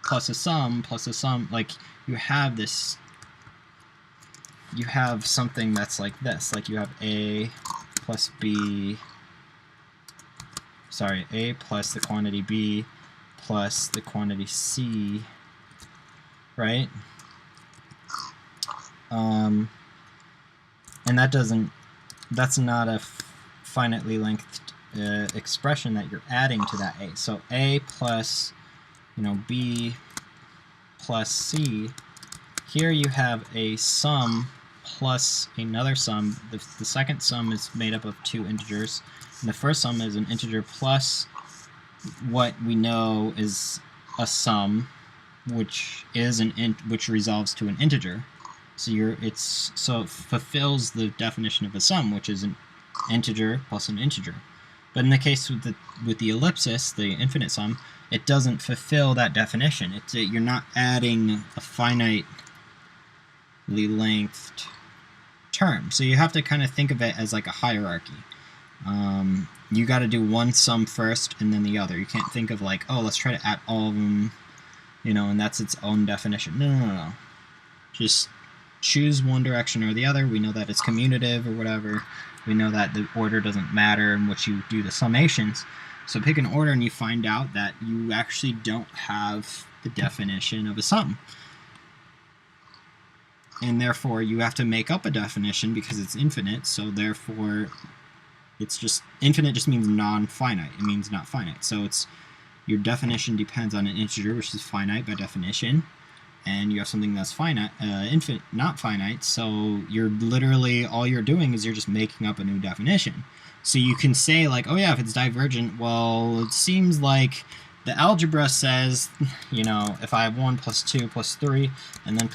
plus a sum plus a sum. Like, you have something that's like this. Like, you have a plus b, a plus the quantity b plus the quantity c, right? And that's not a finitely lengthed expression that you're adding to that a. So a plus, b plus c. Here you have a sum plus another sum. The second sum is made up of two integers, and the first sum is an integer plus what we know is a sum, which is which resolves to an integer. So it fulfills the definition of a sum, which is an integer plus an integer. But in the case with the ellipsis, the infinite sum, it doesn't fulfill that definition. You're not adding a finitely lengthed term. So you have to kind of think of it as like a hierarchy. You got to do one sum first and then the other. You can't think of like, oh, let's try to add all of them, and that's its own definition. No. Just choose one direction or the other. We know that it's commutative or whatever. We know that the order doesn't matter in which you do the summations. So pick an order and you find out that you actually don't have the definition of a sum. And therefore you have to make up a definition because it's infinite, so therefore it's just, infinite just means non-finite. It means not finite. So it's, your definition depends on an integer, which is finite by definition, and you have something that's finite, infinite, not finite, so you're literally, all you're doing is you're just making up a new definition. So you can say like, oh yeah, if it's divergent, well, it seems like the algebra says, you know, if I have 1 plus 2 plus 3, and then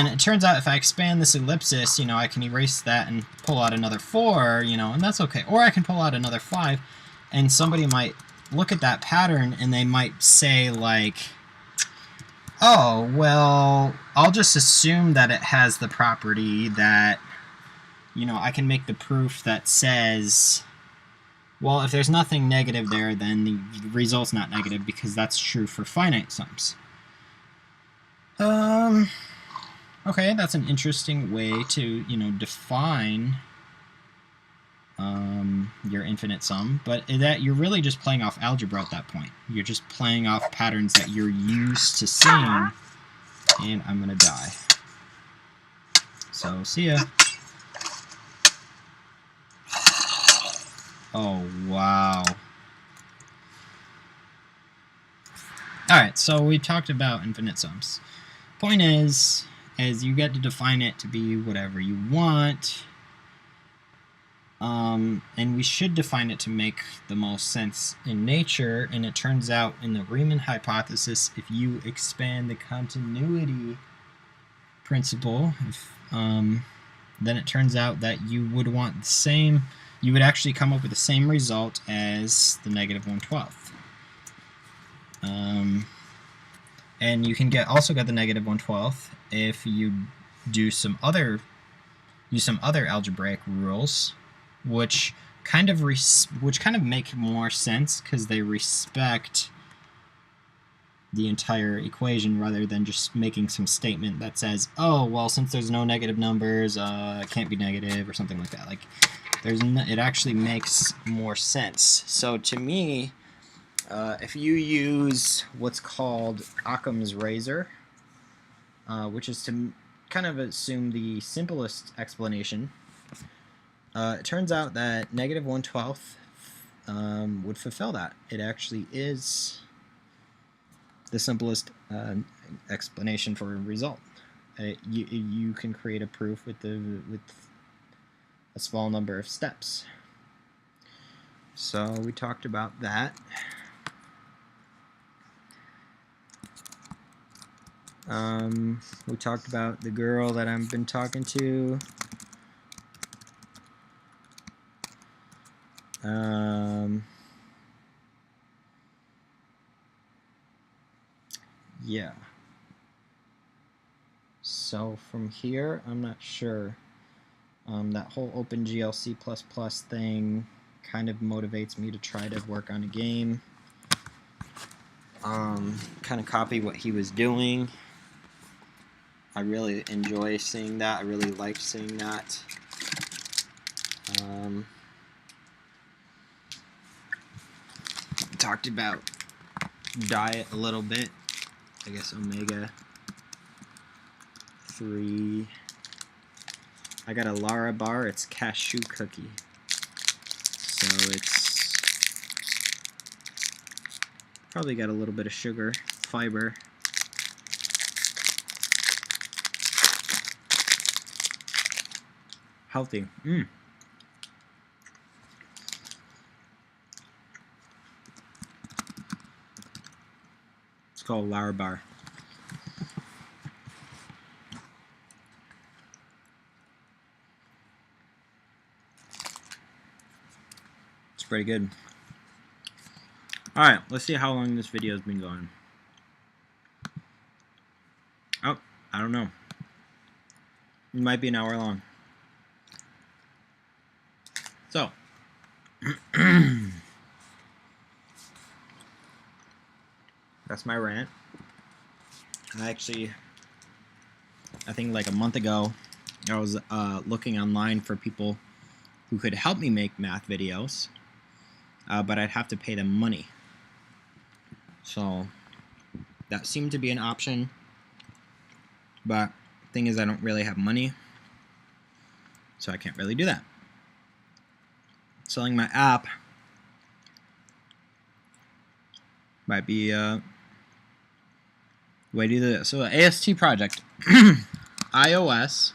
it turns out if I expand this ellipsis, you know, I can erase that and pull out another 4, you know, and that's okay. Or I can pull out another 5, and somebody might look at that pattern and they might say like, oh, well, I'll just assume that it has the property that, you know, I can make the proof that says, well, if there's nothing negative there, then the result's not negative because that's true for finite sums. Okay, that's an interesting way to, you know, define your infinite sum, but that you're really just playing off algebra at that point. You're just playing off patterns that you're used to seeing, and I'm gonna die. So, see ya. Oh, wow. Alright, so we talked about infinite sums. Point is you get to define it to be whatever you want, and we should define it to make the most sense in nature, and it turns out in the Riemann hypothesis, if you expand the continuity principle, then it turns out that you would want the same, you would actually come up with the same result as the negative 1/12. And you can also get the negative 1/12 if you do some other algebraic rules, which kind of make more sense because they respect the entire equation rather than just making some statement that says, oh, well, since there's no negative numbers, it can't be negative or something like that. Like, it actually makes more sense. So to me, if you use what's called Occam's razor, which is to kind of assume the simplest explanation, it turns out that negative 1/12 would fulfill that. It actually is the simplest explanation for a result. You can create a proof with a small number of steps. So we talked about that. We talked about the girl that I've been talking to. Yeah. So from here, I'm not sure. That whole OpenGL C++ thing kind of motivates me to try to work on a game. Kind of copy what he was doing. I really enjoy seeing that. I really like seeing that. Talked about diet a little bit. I guess omega-3. I got a Lara bar. It's cashew cookie. So it's probably got a little bit of sugar, fiber. Healthy. It's called Lara bar. It's pretty good. Alright, let's see how long this video has been going. Oh, I don't know. It might be an hour long. So, that's my rant. I actually I think like a month ago, I was looking online for people who could help me make math videos, but I'd have to pay them money. So that seemed to be an option, but the thing is I don't really have money, so I can't really do that. Selling my app might be a way to do this. So AST project, iOS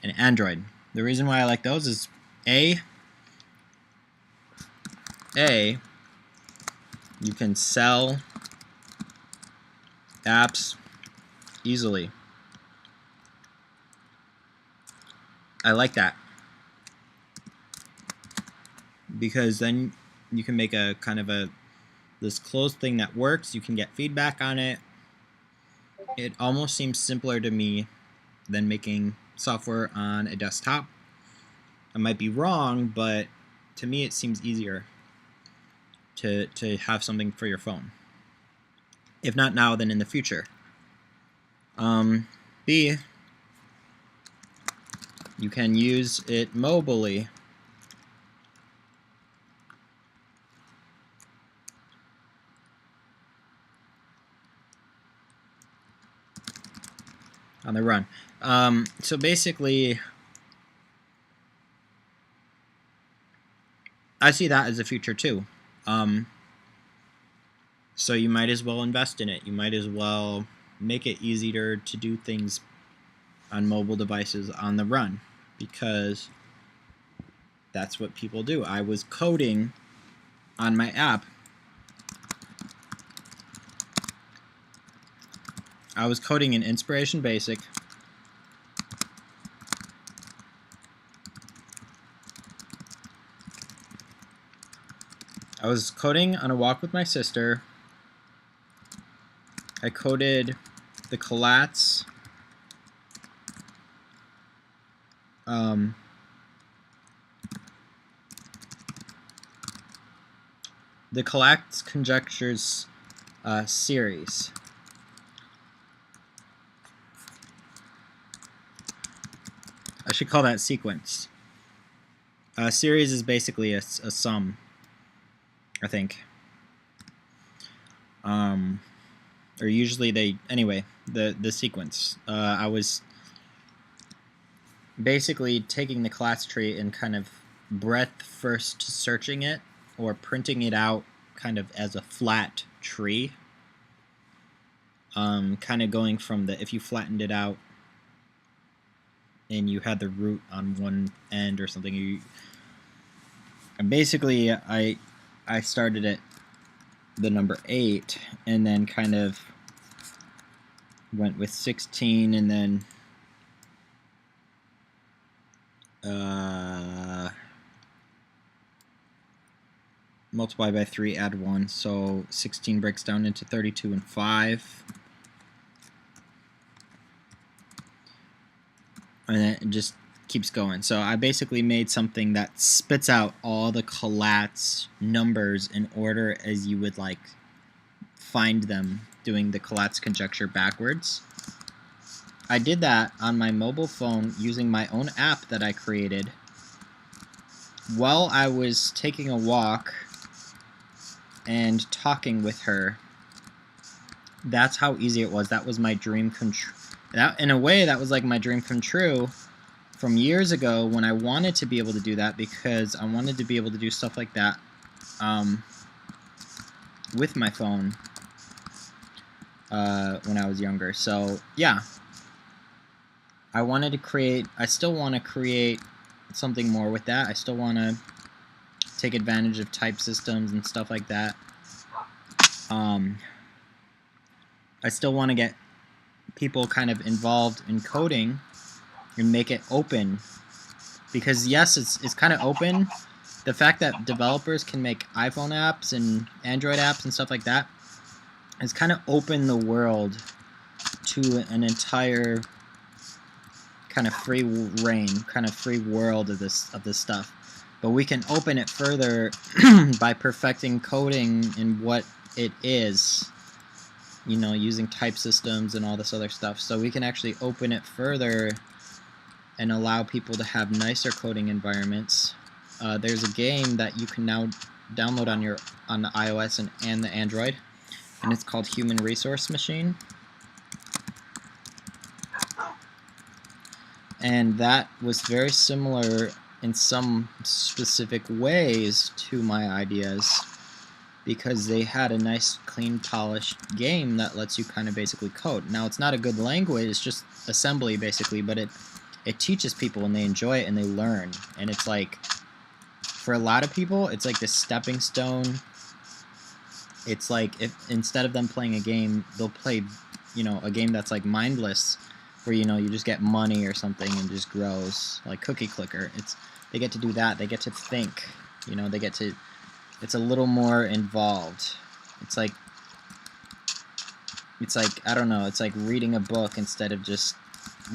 and Android. The reason why I like those is A, you can sell apps easily. I like that, because then you can make a kind of this closed thing that works. You can get feedback on it. It almost seems simpler to me than making software on a desktop. I might be wrong, but to me it seems easier to have something for your phone. If not now, then in the future. B, you can use it mobilely. On the run. So basically, I see that as a future too. So you might as well invest in it. You might as well make it easier to do things on mobile devices on the run, because that's what people do. I was coding on my app. I was coding in Inspiration Basic. I was coding on a walk with my sister. I coded the collapse. The collapse conjectures series. I should call that sequence. Series is basically a sum, I think. Or usually anyway, the sequence. I was basically taking the class tree and kind of breadth first searching it, or printing it out kind of as a flat tree. Kind of going from if you flattened it out and you had the root on one end or something, and basically I started at the number 8 and then kind of went with 16 and then multiply by 3, add 1, so 16 breaks down into 32 and 5. And then it just keeps going. So I basically made something that spits out all the collatz numbers in order as you would like find them, doing the collatz conjecture backwards. I did that on my mobile phone using my own app that I created while I was taking a walk and talking with her. That's how easy it was. That was my dream come true. In a way, that was like my dream come true from years ago when I wanted to be able to do that, because I wanted to be able to do stuff like that with my phone when I was younger. So yeah, I still want to create something more with that. I still want to take advantage of type systems and stuff like that. I still want to get people kind of involved in coding and make it open, because yes, it's kind of open. The fact that developers can make iPhone apps and Android apps and stuff like that has kind of opened the world to an entire kind of free reign, kind of free world of this stuff. But we can open it further by perfecting coding in what it is. you know, using type systems and all this other stuff. So we can actually open it further and allow people to have nicer coding environments. There's a game that you can now download on the iOS and the Android, and it's called Human Resource Machine. And that was very similar in some specific ways to my ideas, because they had a nice, clean, polished game that lets you kind of basically code. Now, it's not a good language, it's just assembly basically, but it teaches people and they enjoy it and they learn. And it's like, for a lot of people, it's like this stepping stone. It's like, if instead of them playing a game, they'll play, you know, a game that's like mindless, where, you know, you just get money or something and just grows, like Cookie Clicker. They get to do that. They get to think. You know, they get to. It's a little more involved. It's like I don't know. It's like reading a book instead of just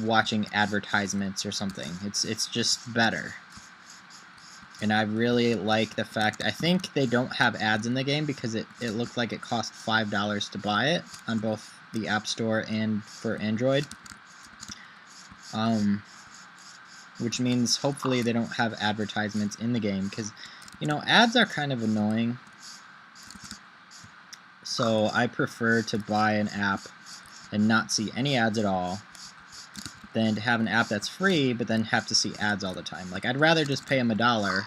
watching advertisements or something. It's just better. And I really like the fact, I think they don't have ads in the game because it looked like it cost $5 to buy it on both the App Store and for Android. Which means hopefully they don't have advertisements in the game, because, you know, ads are kind of annoying. So I prefer to buy an app and not see any ads at all than to have an app that's free but then have to see ads all the time. Like, I'd rather just pay them $1,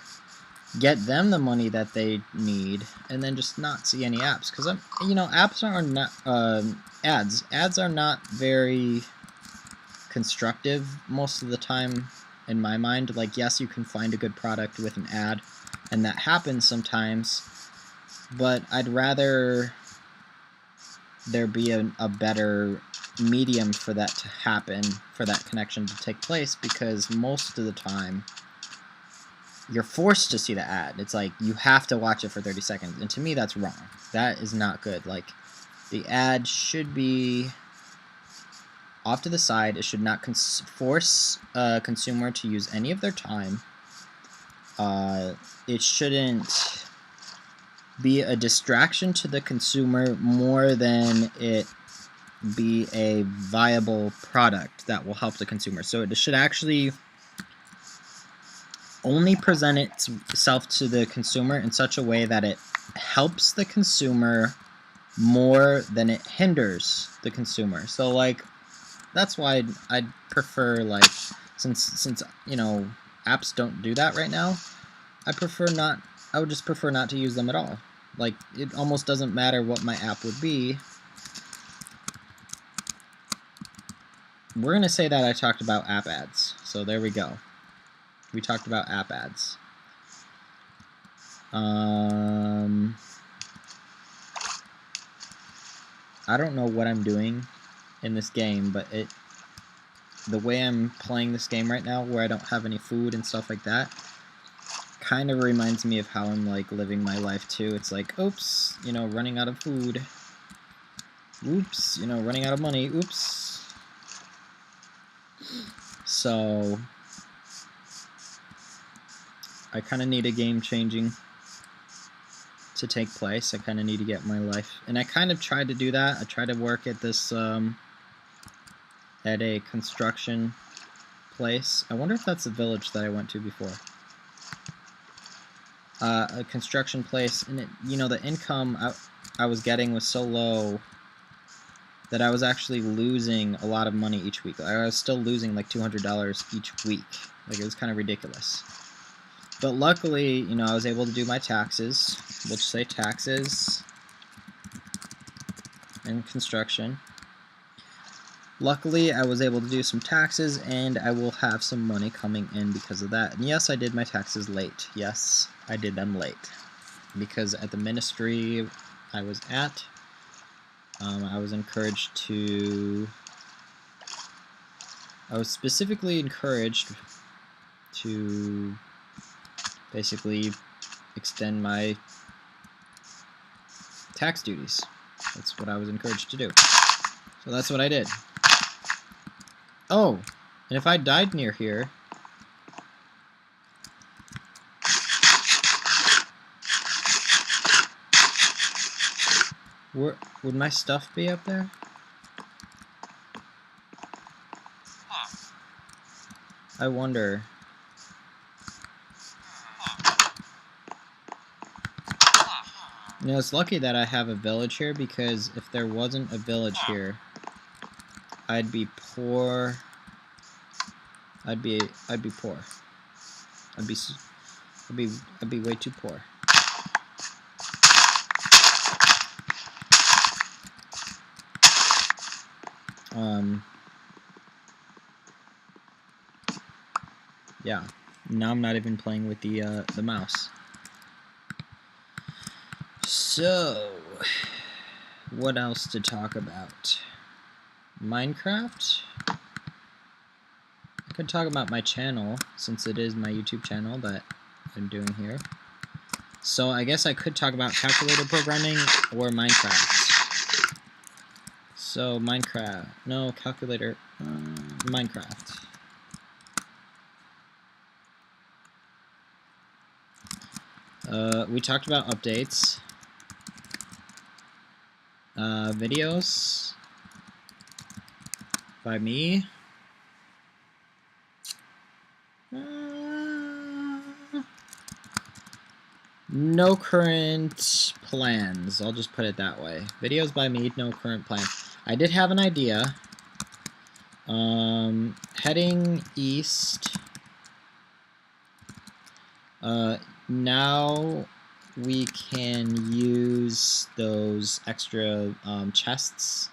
get them the money that they need, and then just not see any apps. Because, you know, apps are not ads are not very constructive most of the time, in my mind. Like, yes, you can find a good product with an ad, and that happens sometimes, but I'd rather there be a better medium for that to happen, for that connection to take place, because most of the time you're forced to see the ad. It's like you have to watch it for 30 seconds, and to me that's wrong. That is not good. Like, the ad should be off to the side. It should not force a consumer to use any of their time. It shouldn't be a distraction to the consumer more than it be a viable product that will help the consumer. So it should actually only present itself to the consumer in such a way that it helps the consumer more than it hinders the consumer. So, like, that's why I'd prefer, like, since you know, apps don't do that right now, I would just prefer not to use them at all. Like, it almost doesn't matter what my app would be. We're going to say that I talked about app ads. So there we go. We talked about app ads. I don't know what I'm doing in this game, but the way I'm playing this game right now, where I don't have any food and stuff like that, kind of reminds me of how I'm, like, living my life too. It's like, oops, you know, running out of food. Oops, you know, running out of money. Oops. So I kind of need a game changing to take place. I kind of need to get my life, and I kind of tried to do that. I tried to work at this at a construction place. I wonder if that's the village that I went to before. A construction place, and it, you know, the income I was getting was so low that I was actually losing a lot of money each week. I was still losing like $200 each week. Like, it was kind of ridiculous. But luckily, you know, I was able to do my taxes. We'll just say taxes and construction. Luckily, I was able to do some taxes, and I will have some money coming in because of that. And yes, I did my taxes late. Yes, I did them late. Because at the ministry I was at, I was specifically encouraged to basically extend my tax duties. That's what I was encouraged to do. So that's what I did. Oh, and if I died near here, Would my stuff be up there? I wonder. You know, it's lucky that I have a village here, because if there wasn't a village here, I'd be poor. I'd be poor. I'd be way too poor. Yeah. Now I'm not even playing with the mouse. So, what else to talk about? Minecraft? I could talk about my channel, since it is my YouTube channel that I'm doing here. So I guess I could talk about calculator programming or Minecraft. So Minecraft, no, calculator, Minecraft. We talked about updates, videos by me. No current plans. I'll just put it that way. Videos by me, no current plans. I did have an idea. Heading east. Now we can use those extra chests.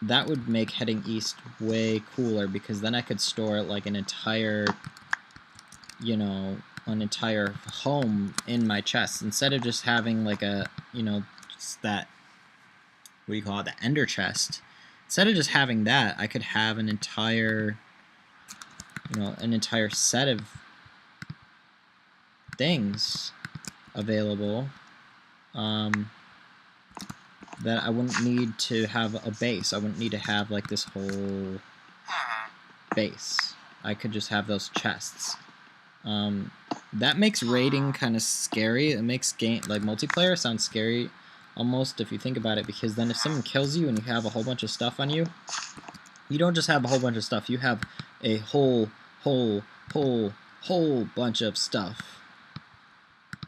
That would make heading east way cooler, because then I could store like an entire, you know, an entire home in my chest, instead of just having like a, you know, just that, what do you call it, the ender chest. Instead of just having that, I could have an entire, you know, an entire set of things available, that I wouldn't need to have a base. I wouldn't need to have like this whole base. I could just have those chests. That makes raiding kind of scary. It makes game, like multiplayer, sound scary almost, if you think about it, because then if someone kills you and you have a whole bunch of stuff on you, you don't just have a whole bunch of stuff, you have a whole bunch of stuff.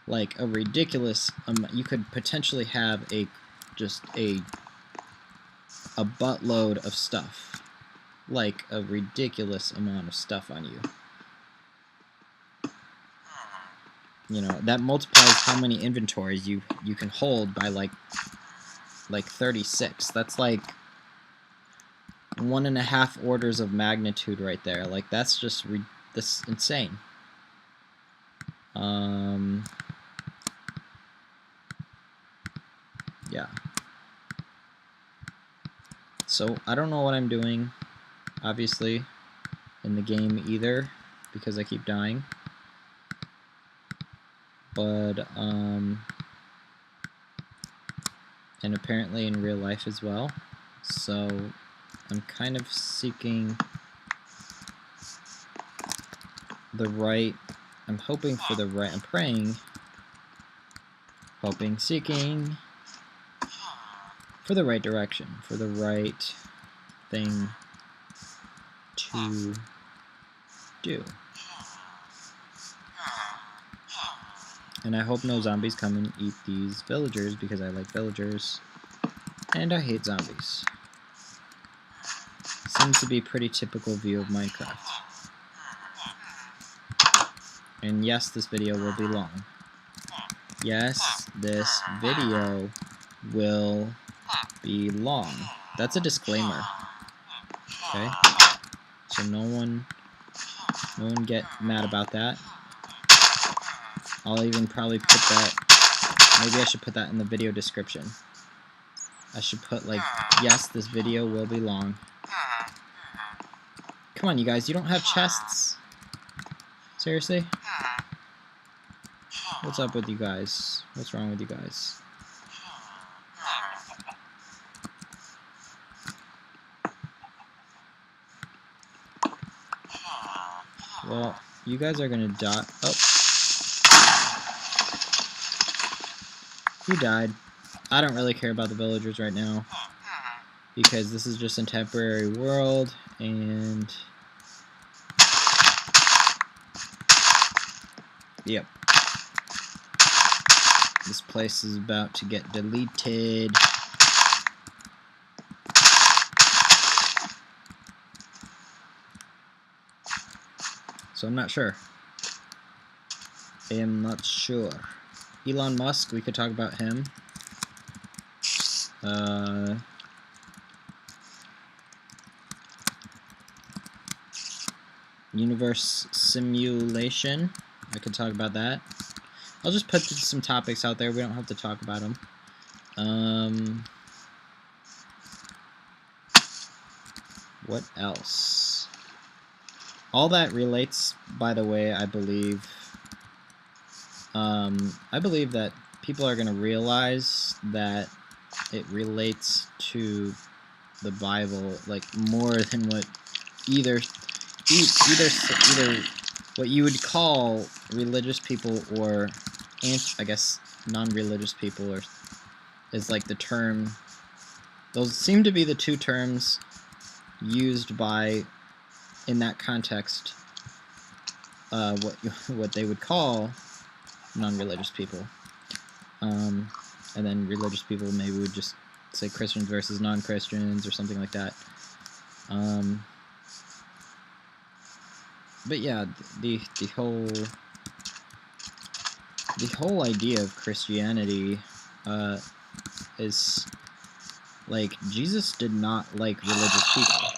Like a ridiculous, you could potentially have just a buttload of stuff. Like a ridiculous amount of stuff on you. You know, that multiplies how many inventories you can hold by like 36. That's like 1.5 orders of magnitude right there. Like, that's just that's insane. Yeah. So I don't know what I'm doing, obviously, in the game either, because I keep dying. But and apparently in real life as well. So I'm kind of seeking the right, I'm hoping for the right, I'm praying, hoping, seeking for the right direction, for the right thing to do. And I hope no zombies come and eat these villagers, because I like villagers. And I hate zombies. Seems to be a pretty typical view of Minecraft. And yes, this video will be long. Yes, this video will be long. That's a disclaimer. Okay? So no one get mad about that. I'll even probably put that, maybe I should put that in the video description. I should put like, yes, this video will be long. Come on, you guys, you don't have chests? Seriously? What's up with you guys? What's wrong with you guys? Well, You guys are gonna die. Oh. He died. I don't really care about the villagers right now, because this is just a temporary world, and... Yep. This place is about to get deleted. So I'm not sure. I am not sure. Elon Musk, we could talk about him. Universe simulation, I could talk about that. I'll just put some topics out there, we don't have to talk about them. What else? All that relates, by the way, I believe that people are going to realize that it relates to the Bible, like, more than what either what you would call religious people or, I guess, non-religious people, or is like the term. Those seem to be the two terms used by, in that context, what they would call non-religious people. And then religious people maybe would just say Christians versus non-Christians or something like that. But yeah, the whole idea of Christianity is, like, Jesus did not like religious people.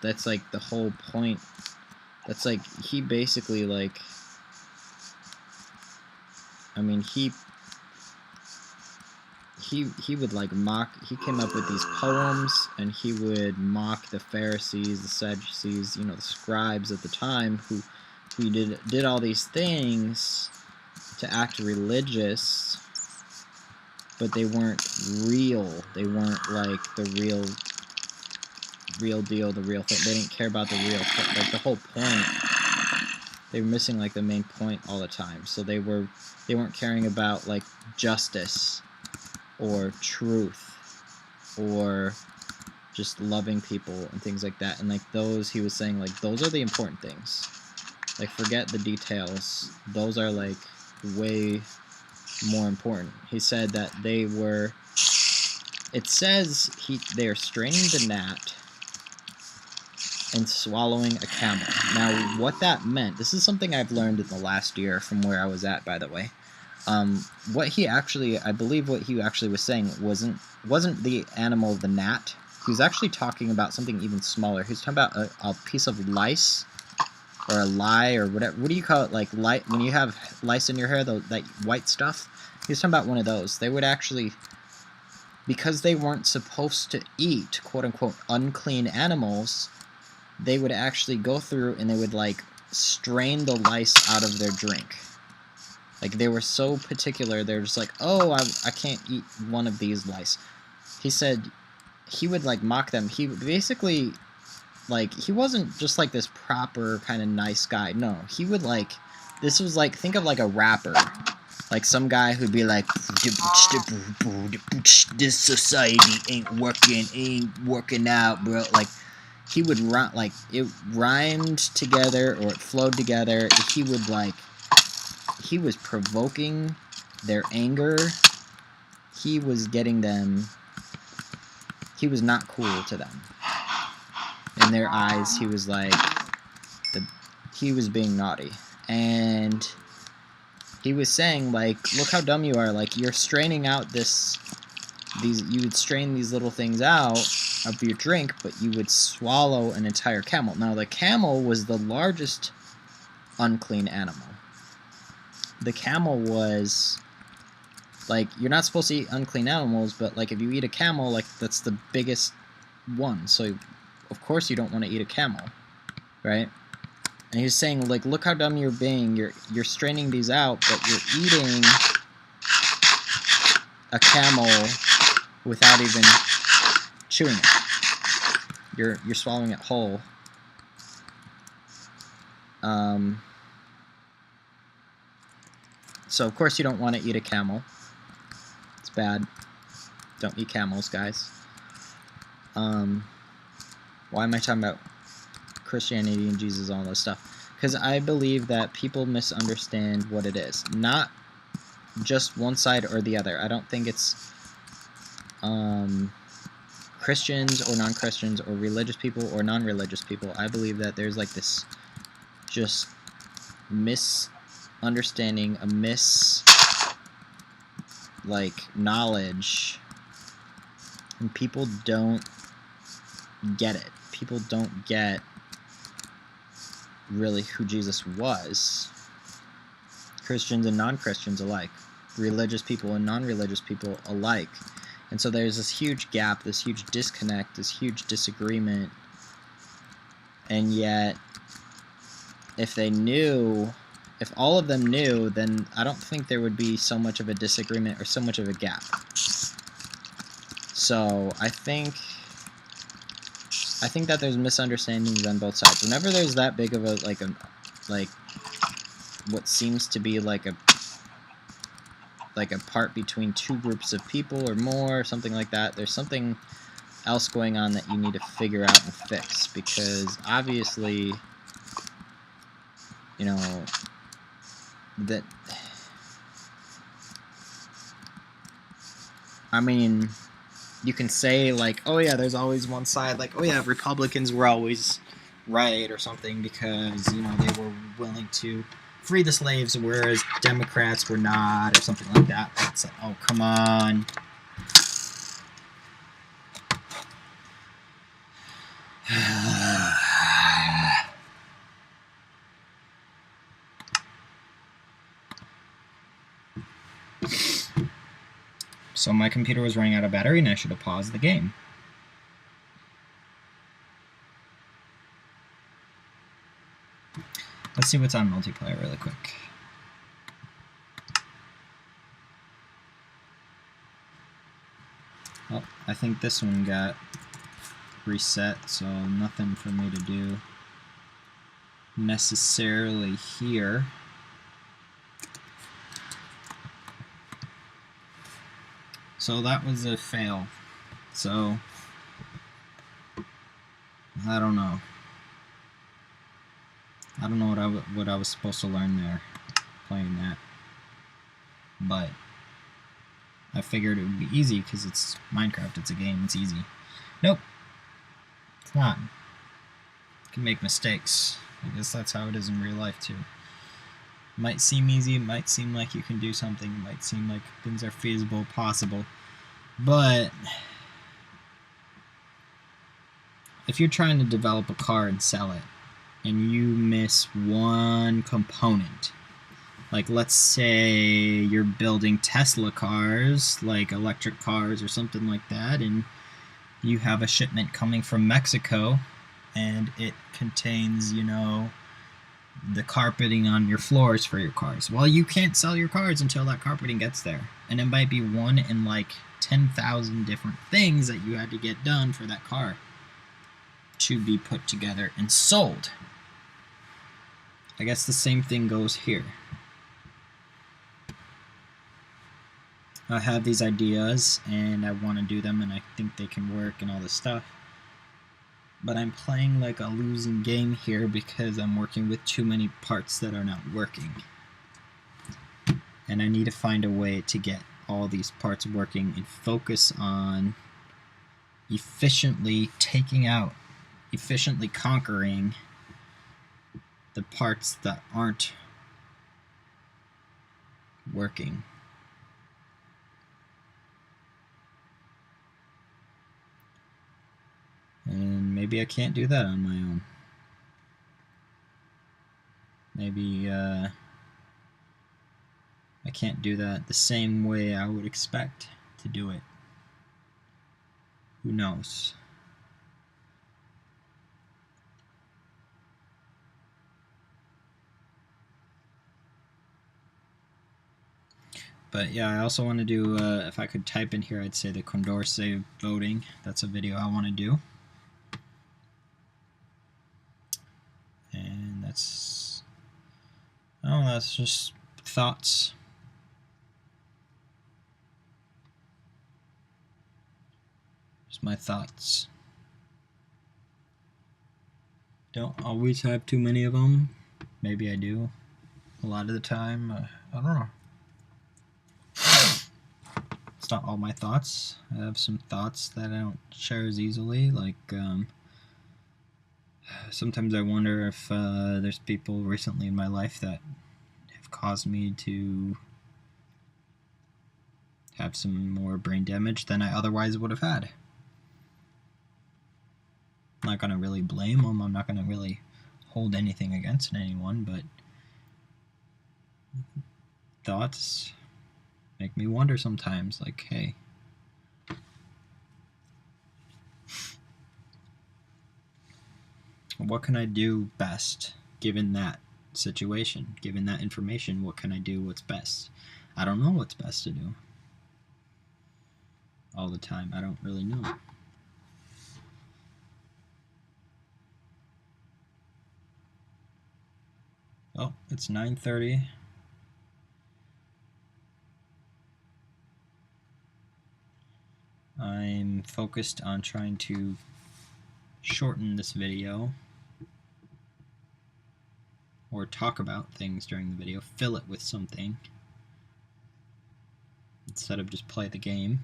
That's like the whole point. That's like, he basically, like, I mean, he would, like, mock, he came up with these poems, and he would mock the Pharisees, the Sadducees, you know, the scribes at the time, who did all these things to act religious, but they weren't real. They weren't, like, the real deal, the real thing. They didn't care about the real thing, like, the whole point. They were missing, like, the main point all the time. So they weren't caring about, like, justice or truth or just loving people and things like that. And, like, those, he was saying, like, those are the important things. Like, forget the details. Those are, like, way more important. He said that they were, it says they are straining the gnat and swallowing a camel. Now, what that meant, this is something I've learned in the last year from where I was at, by the way. What he actually, I believe what he actually was saying wasn't the animal, the gnat. He was actually talking about something even smaller. He was talking about a piece of lice, or a lye, or whatever. What do you call it? Like, when you have lice in your hair, that white stuff? He was talking about one of those. They would actually, because they weren't supposed to eat, quote-unquote, unclean animals, they would actually go through and they would, like, strain the lice out of their drink. Like, they were so particular, they're just like, oh, I can't eat one of these lice. He said he would, like, mock them. He basically, like, he wasn't just, like, this proper kind of nice guy. No, he would, like, this was, like, think of, like, a rapper. Like, some guy who'd be like, this society ain't working out, bro. Like, he would rhyme, like, it rhymed together, or it flowed together. He would, like, he was provoking their anger. He was getting them, he was not cool to them. In their eyes, he was like, he was being naughty. And he was saying, like, look how dumb you are. Like, you're straining out you would strain these little things out of your drink, but you would swallow an entire camel. Now, the camel was the largest unclean animal. The camel was, like, you're not supposed to eat unclean animals, but, like, if you eat a camel, like, that's the biggest one. So, of course you don't want to eat a camel, right? And he was saying, like, look how dumb you're being. You're straining these out, but you're eating a camel without even chewing it. You're swallowing it whole. So of course you don't want to eat a camel. It's bad. Don't eat camels, guys. Why am I talking about Christianity and Jesus and all this stuff? Because I believe that people misunderstand what it is. Not just one side or the other. I don't think it's Christians or non-Christians or religious people or non-religious people. I believe that there's like this just misunderstanding, knowledge, and people don't get it. People don't get really who Jesus was. Christians and non-Christians alike, religious people and non-religious people alike. And so there's this huge gap, this huge disconnect, this huge disagreement. And yet, if all of them knew, then I don't think there would be so much of a disagreement or so much of a gap. So I think that there's misunderstandings on both sides. Whenever there's that big of a what seems to be like a part between two groups of people or more, or something like that, there's something else going on that you need to figure out and fix, because obviously, you know, that, I mean, you can say like, oh yeah, there's always one side, like, oh yeah, Republicans were always right or something because, you know, they were willing to free the slaves, whereas Democrats were not, or something like that. It's like, oh, come on. So my computer was running out of battery and I should have paused the game. Let's see what's on multiplayer really quick. Well, I think this one got reset, so nothing for me to do necessarily here. So that was a fail. So I don't know. I don't know what I was supposed to learn there playing that, but I figured it would be easy because it's Minecraft. It's a game. It's easy. Nope, it's not. You can make mistakes. I guess that's how it is in real life too. It might seem easy. It might seem like you can do something. It might seem like things are feasible, possible, but if you're trying to develop a car and sell it, and you miss one component, like let's say you're building Tesla cars, like electric cars or something like that, and you have a shipment coming from Mexico, and it contains, you know, the carpeting on your floors for your cars. Well, you can't sell your cars until that carpeting gets there, and it might be one in like 10,000 different things that you had to get done for that car to be put together and sold. I guess the same thing goes here. I have these ideas and I want to do them and I think they can work and all this stuff, but I'm playing like a losing game here because I'm working with too many parts that are not working, and I need to find a way to get all these parts working and focus on efficiently conquering the parts that aren't working. And maybe I can't do that on my own. Maybe I can't do that the same way I would expect to do it. Who knows? But yeah, I also want to do, if I could type in here, I'd say the Condor Save voting. That's a video I want to do. And that's Oh, that's just thoughts. Just my thoughts. Don't always have too many of them. Maybe I do. A lot of the time, I don't know. It's not all my thoughts. I have some thoughts that I don't share as easily. Like, sometimes I wonder if there's people recently in my life that have caused me to have some more brain damage than I otherwise would have had. I'm not going to really blame them. I'm not going to really hold anything against anyone, but thoughts make me wonder sometimes, like, hey, what can I do best given that situation, given that information? What can I do what's best? I don't know what's best to do all the time. I don't really know. Oh, it's 9:30. I'm focused on trying to shorten this video or talk about things during the video, fill it with something instead of just play the game.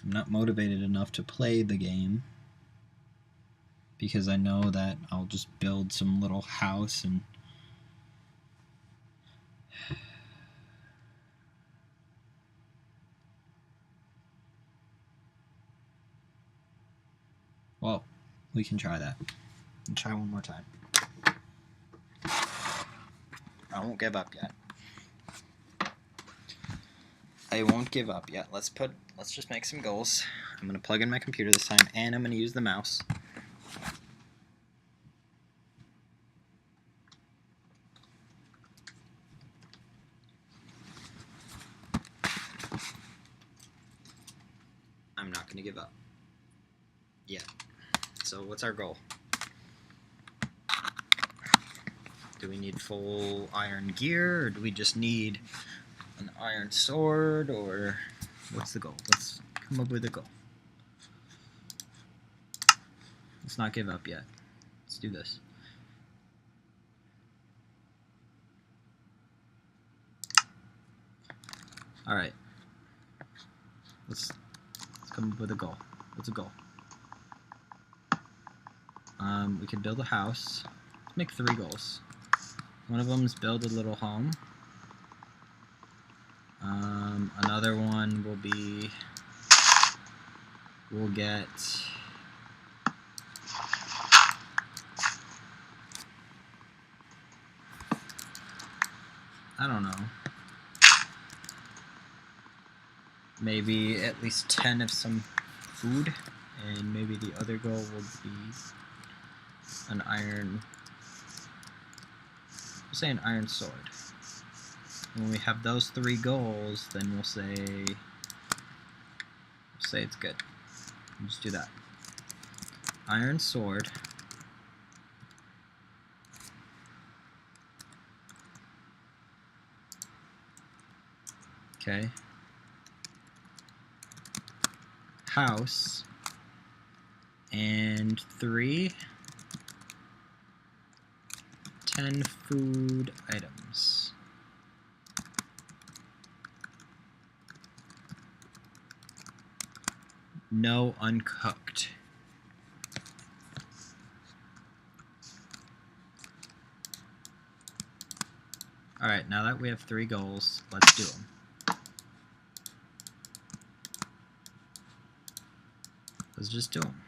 I'm not motivated enough to play the game because I know that I'll just build some little house and well, we can try that. And try one more time. I won't give up yet. I won't give up yet. Let's just make some goals. I'm gonna plug in my computer this time, and I'm gonna use the mouse. I'm not gonna give up yet. So what's our goal? Do we need full iron gear, or do we just need an iron sword, or what's the goal? Let's come up with a goal. Let's not give up yet. Let's do this. Alright. Let's come up with a goal. What's a goal? We can build a house. Let's make 3 goals. One of them is build a little home. Another one will be we'll get I don't know, maybe at least 10 of some food, and maybe the other goal will be an iron, we'll say an iron sword. When we have those 3 goals, then we'll say it's good. We'll just do that. Iron sword. Okay. House. And 3 10 food items. No uncooked. Alright, now that we have 3 goals, let's do them. Let's just do them.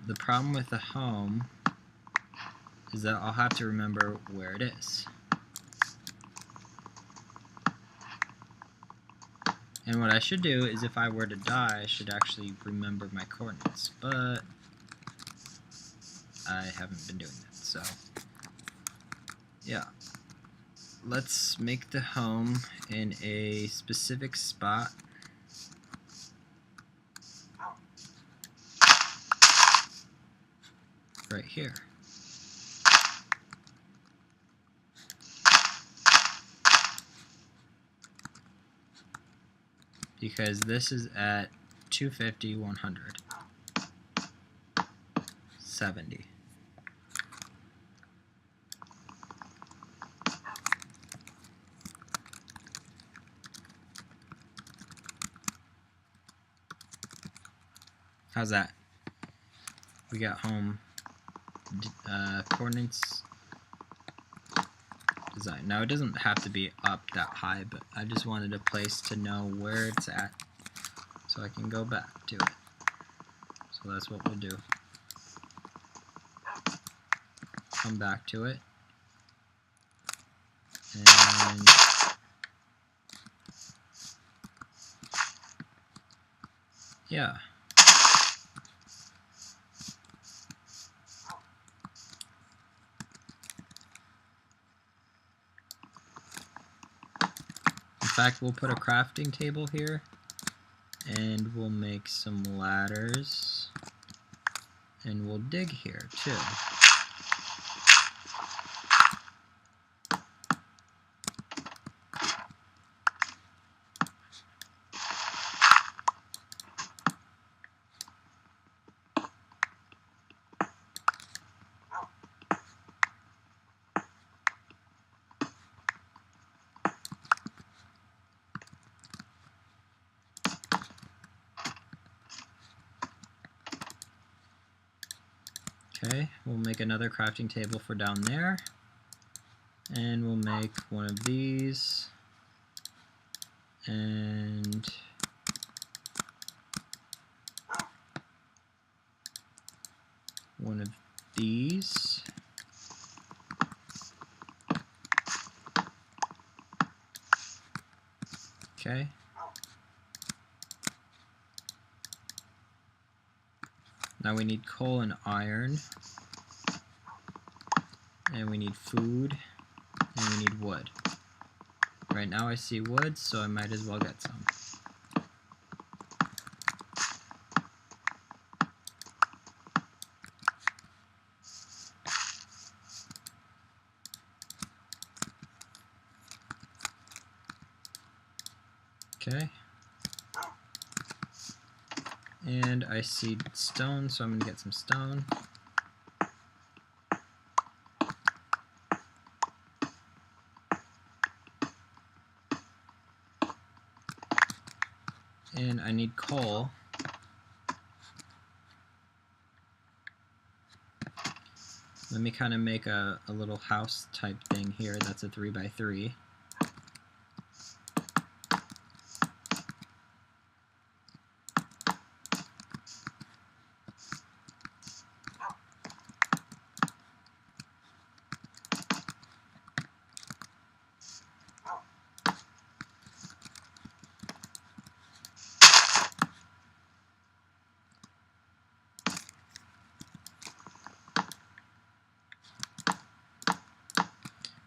The problem with the home is that I'll have to remember where it is. And what I should do is, if I were to die, I should actually remember my coordinates, but I haven't been doing that, so Yeah. Let's make the home in a specific spot. Right here. Because this is at 250, 100, 70. How's that? We got home coordinates design. Now it doesn't have to be up that high, but I just wanted a place to know where it's at so I can go back to it. So that's what we'll do. Come back to it. And yeah. In fact, we'll put a crafting table here, and we'll make some ladders, and we'll dig here too. Okay, we'll make another crafting table for down there, and we'll make one of these, and one of these. Okay. Now we need coal and iron, and we need food, and we need wood. Right now I see wood, so I might as well get some. Okay. And I see stone, so I'm going to get some stone. And I need coal. Let me kind of make a little house type thing here that's a 3x3.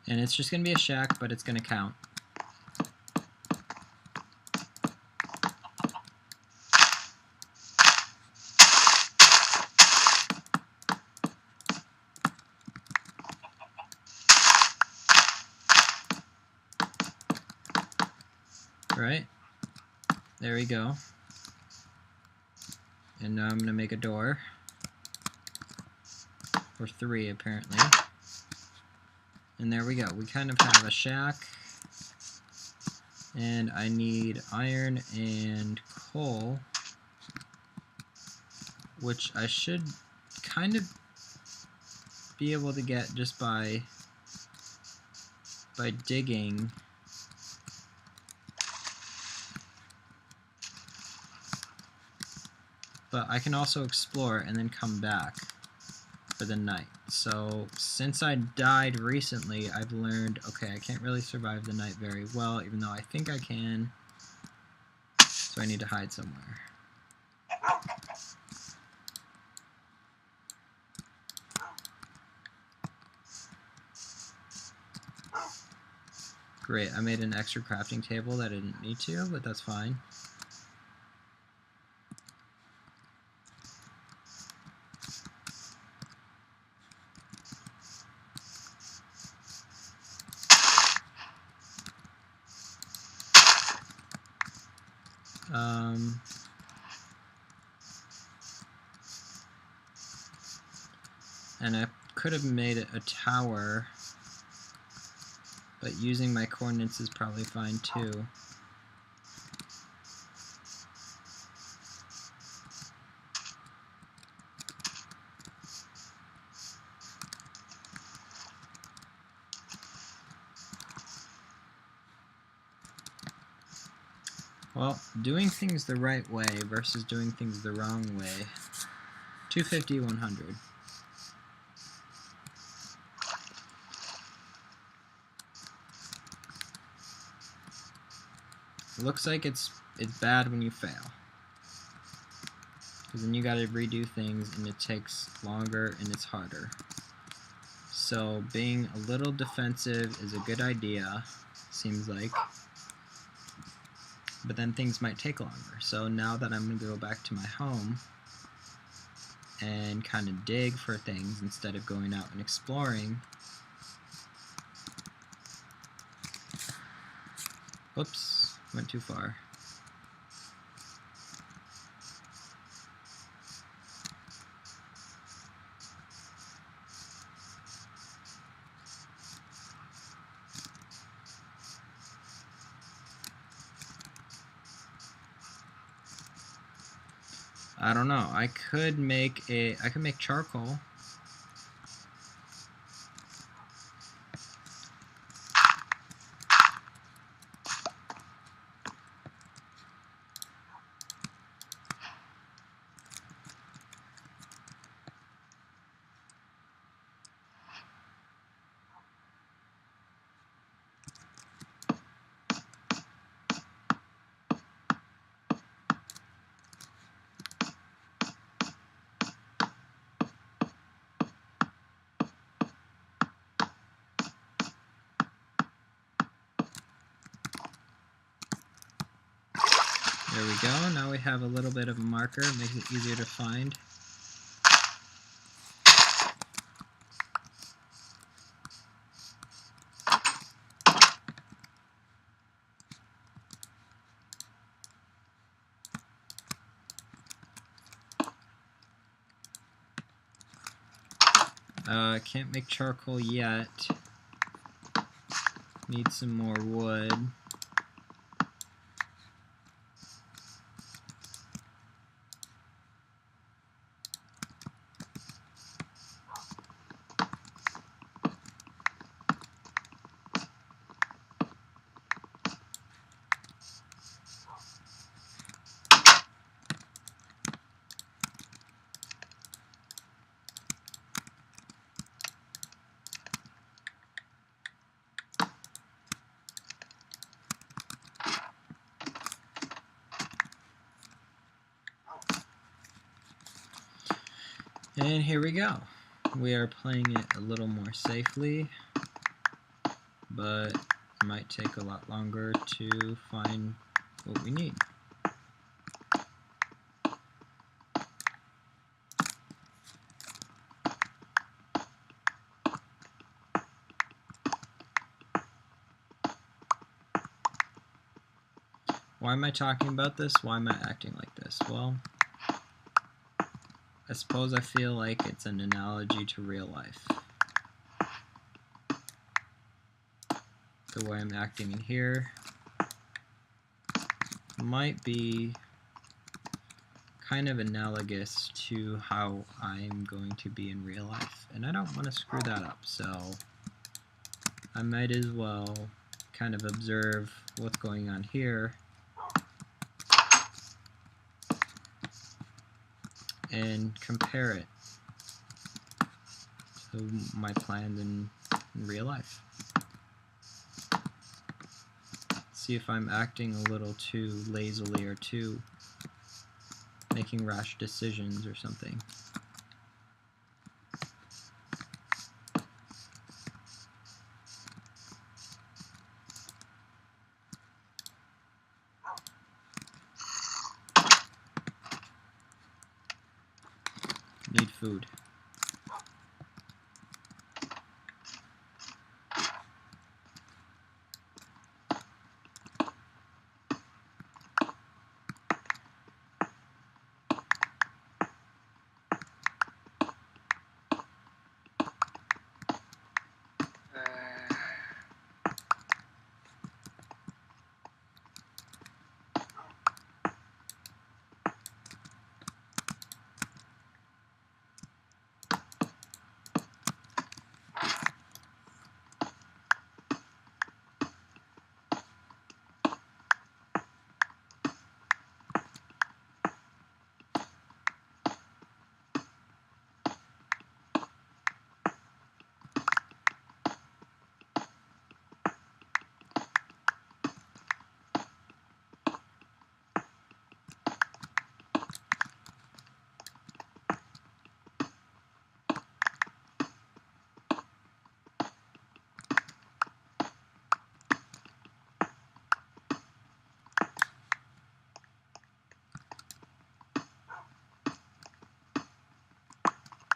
And it's just going to be a shack, but it's going to count. Right? There we go. And now I'm going to make a door. Or 3, apparently. And there we go. We kind of have a shack. And I need iron and coal, which I should kind of be able to get just by digging. But I can also explore and then come back for the night. So since I died recently, I've learned, okay, I can't really survive the night very well, even though I think I can. So I need to hide somewhere. Great, I made an extra crafting table that I didn't need to, but that's fine. And I could have made it a tower, but using my coordinates is probably fine too. Well, doing things the right way versus doing things the wrong way. 250, 100. It looks like it's bad when you fail, because then you gotta redo things and it takes longer and it's harder. So being a little defensive is a good idea, seems like, but then things might take longer. So now that I'm gonna go back to my home and kind of dig for things instead of going out and exploring. Whoops, went too far. I don't know. I could make charcoal. There we go. Now we have a little bit of a marker. It makes it easier to find. I can't make charcoal yet. Need some more wood. And here we go. We are playing it a little more safely, but it might take a lot longer to find what we need. Why am I talking about this? Why am I acting like this? Well, I suppose I feel like it's an analogy to real life. The way I'm acting in here might be kind of analogous to how I'm going to be in real life, and I don't want to screw that up, so I might as well kind of observe what's going on here and compare it to my plans in real life. See if I'm acting a little too lazily or too making rash decisions or something. food.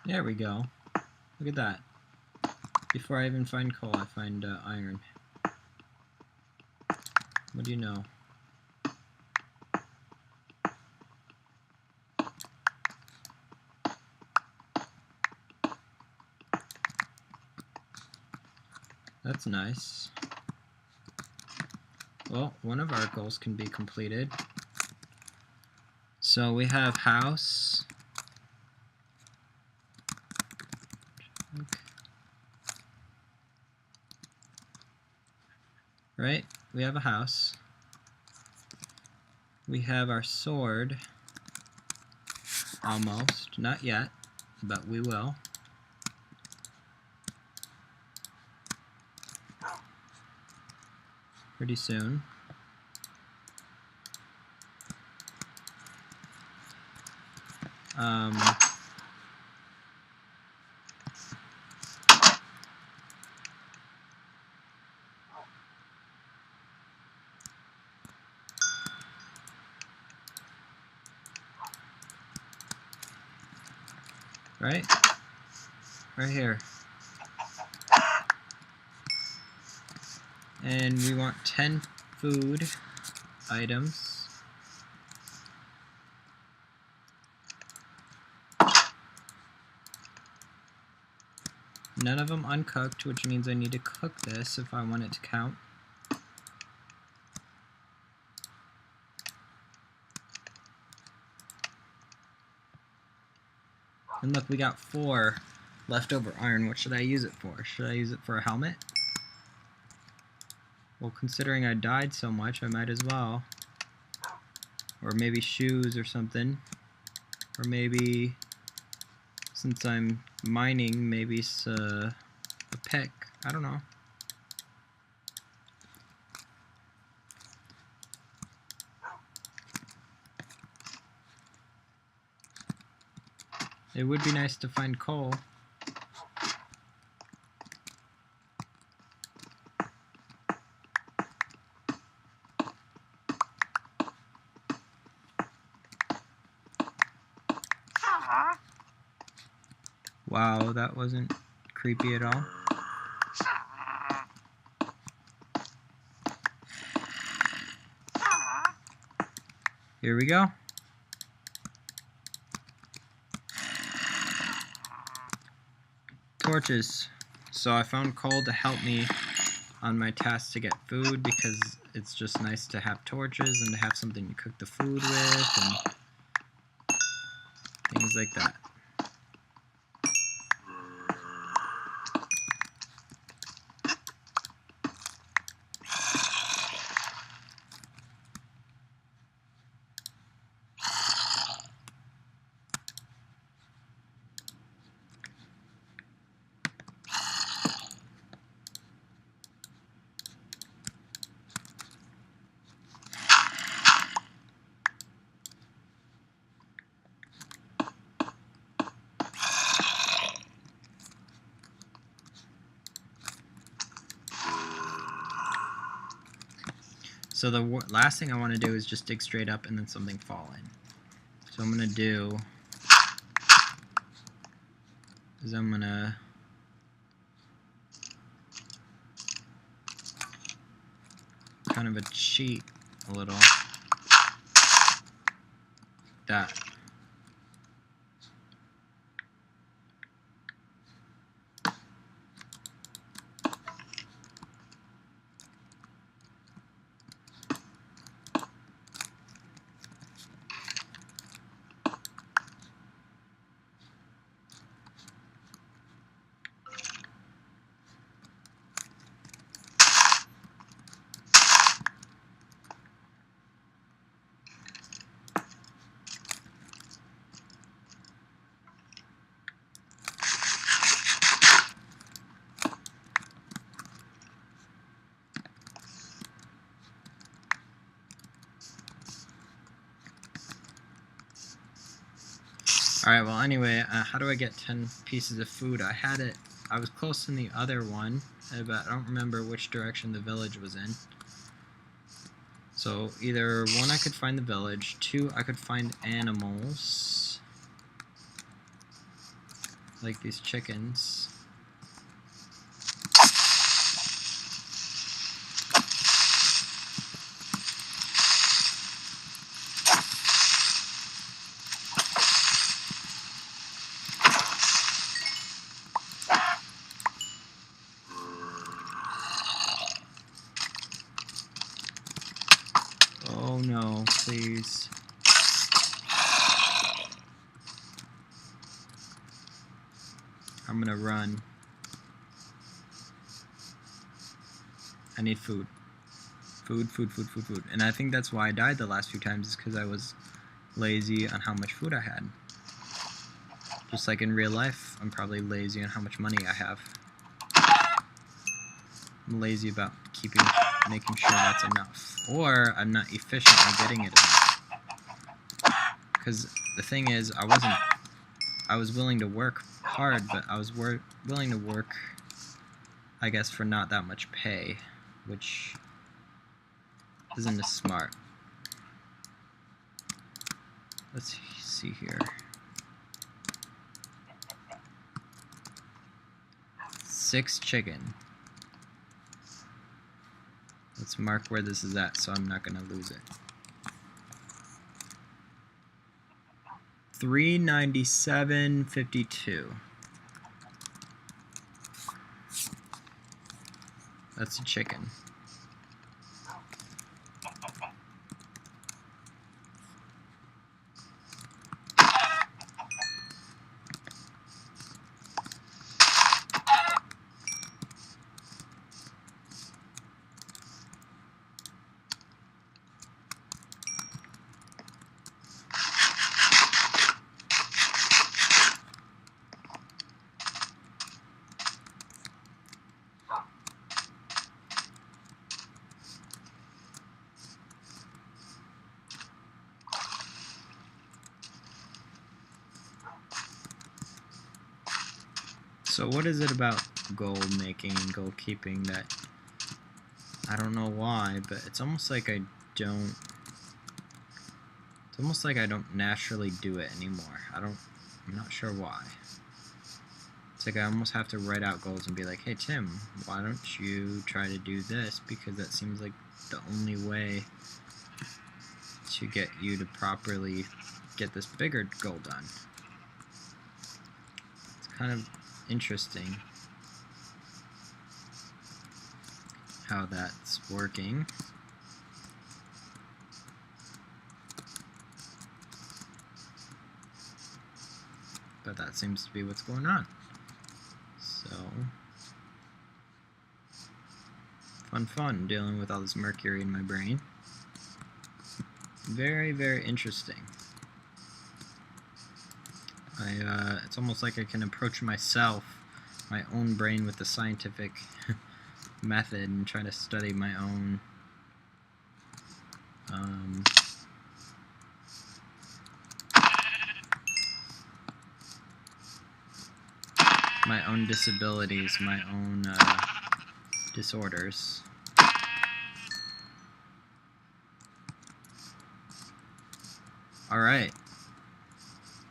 There we go. Look at that. Before I even find coal, I find iron. What do you know? That's nice. Well, one of our goals can be completed. So we have house. Right? We have a house. We have our sword. Almost. Not yet, but we will. Pretty soon. Right? Right here. And we want 10 food items. None of them uncooked, which means I need to cook this if I want it to count. And look, we got 4 leftover iron. What should I use it for? Should I use it for a helmet? Well, considering I died so much, I might as well. Or maybe shoes or something. Or maybe, since I'm mining, maybe it's a pick. I don't know. It would be nice to find coal. Wow, that wasn't creepy at all. Here we go. Torches. So I found coal to help me on my task to get food, because it's just nice to have torches and to have something to cook the food with and things like that. So the last thing I want to do is just dig straight up and then something fall in. So I'm going to do is I'm gonna kind of a cheat a little. That. Alright, well anyway, how do I get 10 pieces of food? I was close in the other one, but I don't remember which direction the village was in. So either one, I could find the village, two, I could find animals, like these chickens. Oh no, please. I'm gonna run. I need food. Food. And I think that's why I died the last few times, is because I was lazy on how much food I had. Just like in real life, I'm probably lazy on how much money I have. I'm lazy about making sure that's enough. Or I'm not efficiently getting it enough. Because the thing is, I was willing to work hard, but I was willing to work, I guess, for not that much pay, which isn't as smart. Let's see here. 6 chicken. Let's mark where this is at so I'm not gonna lose it. 397.52. That's a chicken. So what is it about goal making and goal keeping that, I don't know why, but it's almost like I don't naturally do it anymore. I'm not sure why. It's like I almost have to write out goals and be like, hey Tim, why don't you try to do this, because that seems like the only way to get you to properly get this bigger goal done. It's kind of interesting how that's working. But that seems to be what's going on. So, fun dealing with all this mercury in my brain. Very, very interesting. It's almost like I can approach myself, my own brain, with the scientific method and try to study my own disabilities, my own disorders. Alright,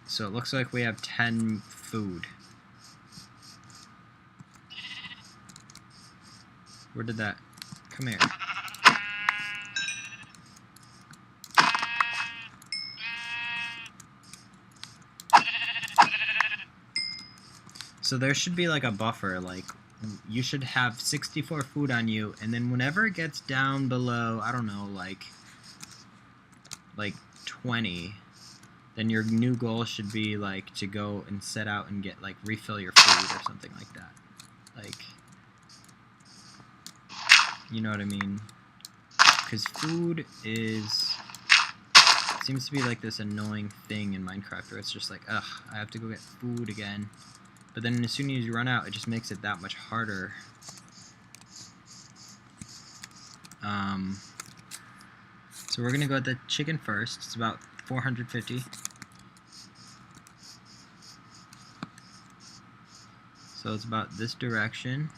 so it looks like we have 10 food. Where did that... Come here. So there should be like a buffer, like you should have 64 food on you, and then whenever it gets down below, I don't know, like 20, then your new goal should be like to go and set out and get like refill your food or something like that. Like, you know what I mean? Because food seems to be like this annoying thing in Minecraft where it's just like, ugh, I have to go get food again. But then as soon as you run out, it just makes it that much harder. So we're gonna go with the chicken first. It's about 450. So it's about this direction.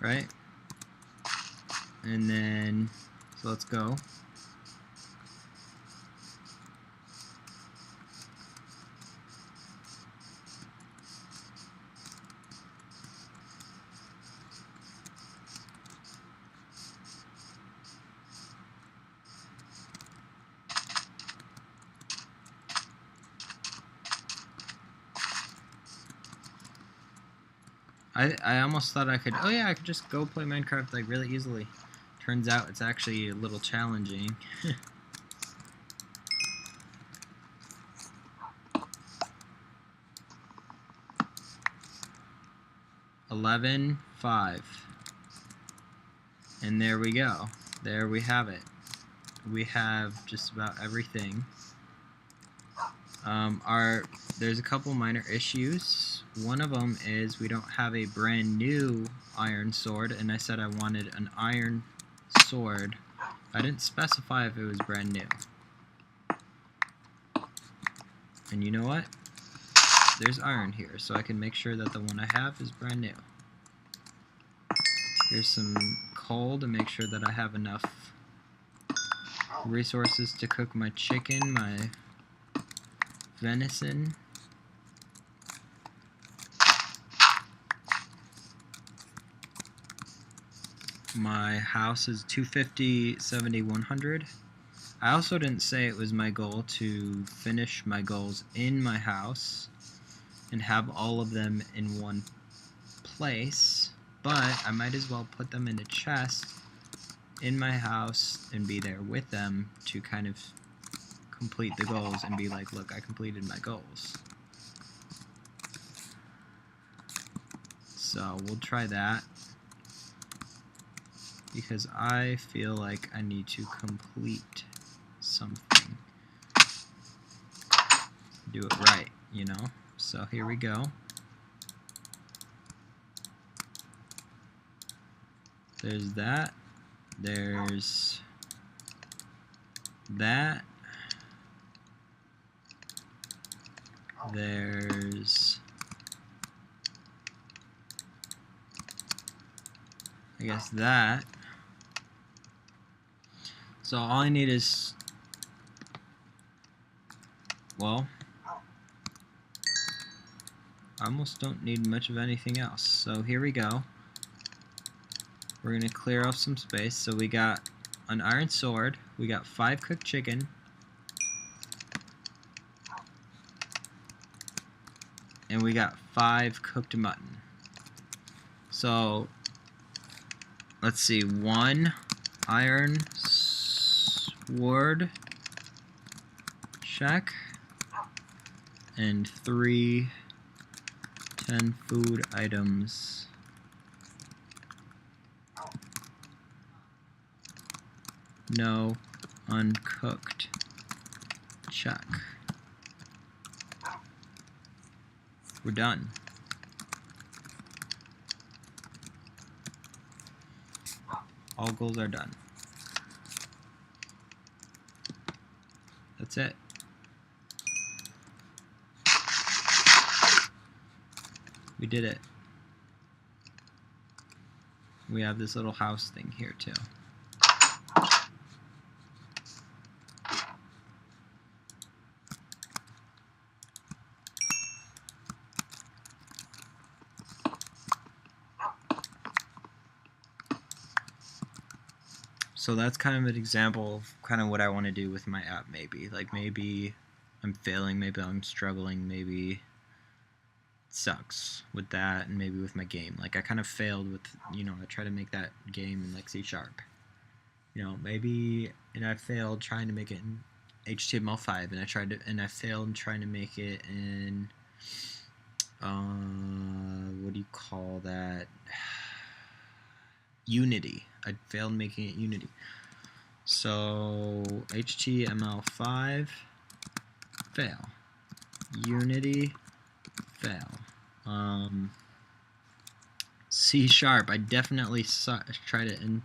Right? And then, so let's go. I almost thought I could, oh yeah, I could just go play Minecraft like really easily. Turns out it's actually a little challenging. 11:5. And there we go. There we have it. We have just about everything. There's a couple minor issues. One of them is we don't have a brand new iron sword, and I said I wanted an iron sword. I didn't specify if it was brand new. And you know what? There's iron here, so I can make sure that the one I have is brand new. Here's some coal to make sure that I have enough resources to cook my chicken, my venison. My house is 250, 70, 100. I also didn't say it was my goal to finish my goals in my house and have all of them in one place, but I might as well put them in a chest in my house and be there with them to kind of complete the goals and be like, look, I completed my goals. So we'll try that because I feel like I need to complete something. Do it right, you know? So here we go. There's that. There's that. There's, I guess, that. So all I need is, well, I almost don't need much of anything else. So here we go. We're going to clear off some space. So we got an iron sword. We got 5 cooked chicken. And we got 5 cooked mutton. So let's see, 1 iron sword, check, and 3 10 food items. No uncooked, check. We're done. All goals are done. That's it. We did it. We have this little house thing here too. So that's kind of an example of kind of what I want to do with my app, maybe. Like, maybe I'm failing, maybe I'm struggling, maybe it sucks with that, and maybe with my game. Like, I kind of failed with, you know, I tried to make that game in, like, C#. You know, maybe, and I failed trying to make it in HTML5, and I failed trying to make it in, what do you call that? Unity. I failed making it Unity. So HTML5 fail. Unity fail. C#. I definitely tried it in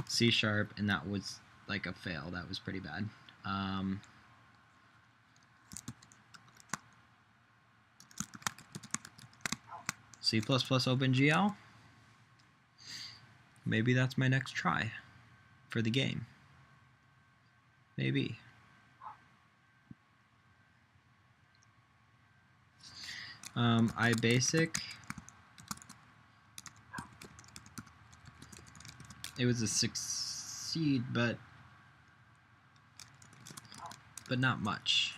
C#, and that was like a fail. That was pretty bad. C++ OpenGL. Maybe that's my next try for the game. Maybe. iBasic. It was a succeed, but not much.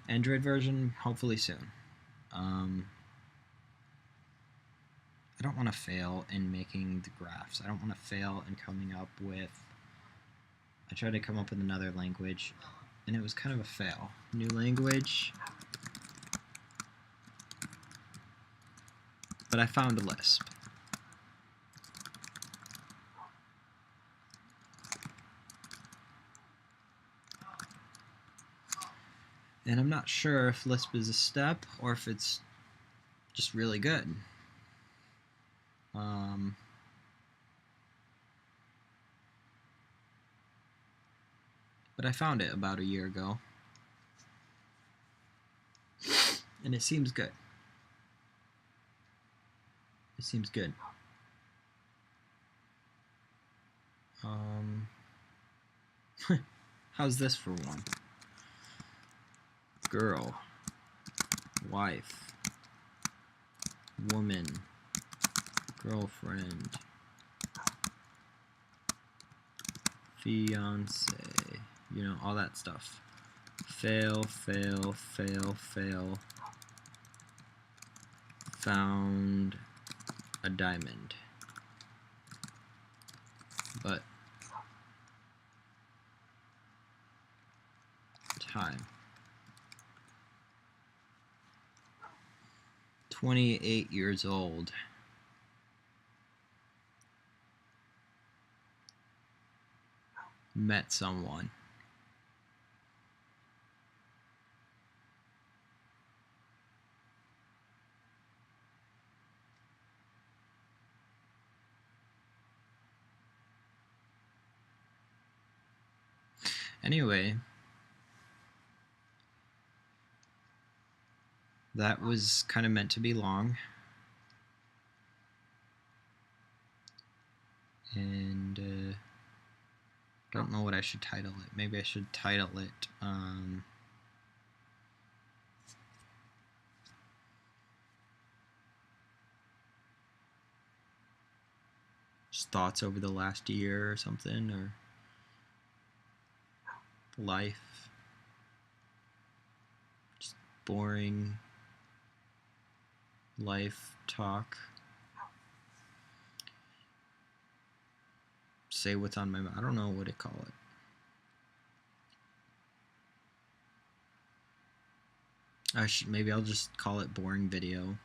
Android version, hopefully soon. I don't want to fail in making the graphs. I don't want to fail in coming up with... I tried to come up with another language, and it was kind of a fail. New language. But I found a Lisp. And I'm not sure if Lisp is a step or if it's just really good. But I found it about a year ago. And it seems good. It seems good. How's this for one? Girl, wife, woman, girlfriend, fiance, you know, all that stuff. Fail, fail, fail, fail. Found a diamond. But time. 28 years old. Met someone. Anyway, that was kind of meant to be long. And don't know what I should title it. Maybe I should title it just thoughts over the last year or something, or life. Just boring life talk. Say what's on my mind. I don't know what to call it. Maybe I'll just call it boring video.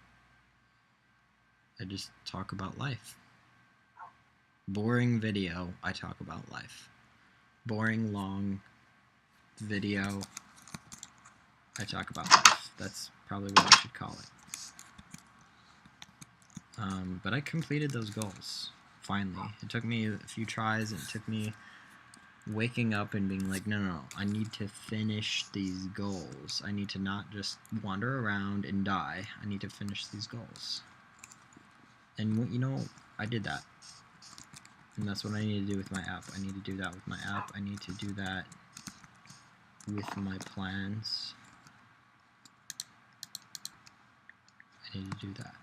I just talk about life. Boring video, I talk about life. Boring long video, I talk about life. That's probably what I should call it. But I completed those goals, finally. It took me a few tries, and it took me waking up and being like, no, I need to finish these goals. I need to not just wander around and die. I need to finish these goals. And, you know, I did that. And that's what I need to do with my app. I need to do that with my app. I need to do that with my plans. I need to do that.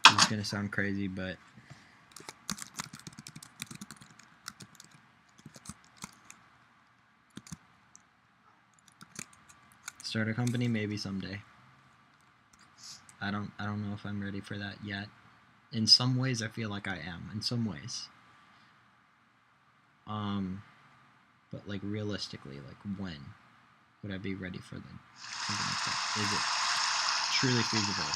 This is gonna sound crazy, but start a company maybe someday. I don't know if I'm ready for that yet. In some ways I feel like I am, in some ways. But like realistically, like when would I be ready for something like that? Is it truly feasible?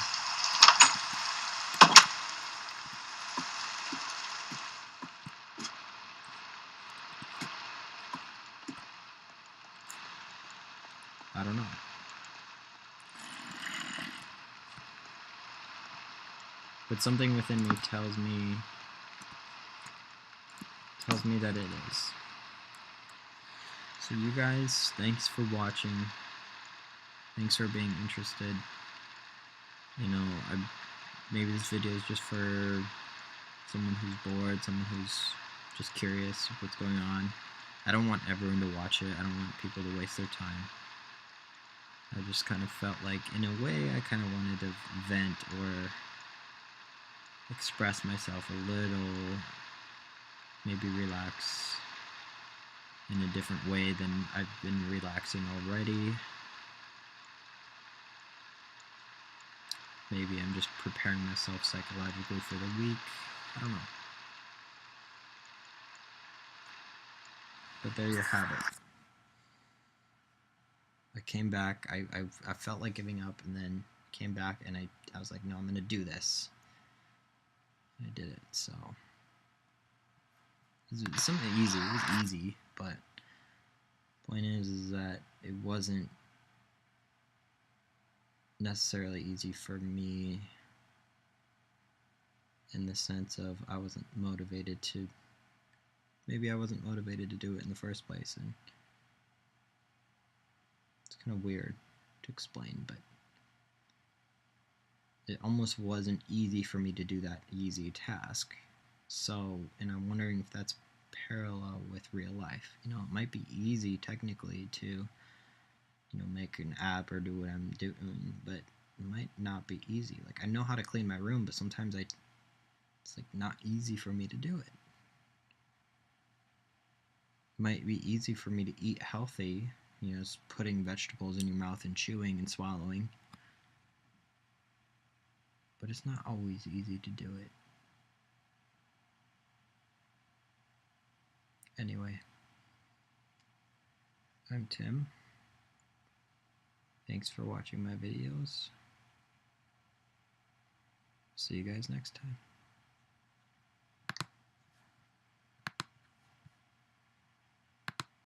I don't know. But something within me tells me that it is. So you guys, thanks for watching. Thanks for being interested. You know, maybe this video is just for someone who's bored, someone who's just curious of what's going on. I don't want everyone to watch it. I don't want people to waste their time. I just kind of felt like, in a way, I kind of wanted to vent or express myself a little, maybe relax in a different way than I've been relaxing already. Maybe I'm just preparing myself psychologically for the week. I don't know. But there you have it. I came back, I felt like giving up, and then came back, and I was like, no, I'm going to do this. And I did it, so. It was something easy. It was easy, but point is that it wasn't necessarily easy for me in the sense of I wasn't motivated to, maybe I wasn't motivated to do it in the first place, and it's kind of weird to explain, but it almost wasn't easy for me to do that easy task. So, and I'm wondering if that's parallel with real life. You know, it might be easy technically to, you know, make an app or do what I'm doing, but it might not be easy. Like, I know how to clean my room, but sometimes it's like not easy for me to do it. It might be easy for me to eat healthy, you know, just putting vegetables in your mouth and chewing and swallowing. But it's not always easy to do it. Anyway, I'm Tim. Thanks for watching my videos. See you guys next time.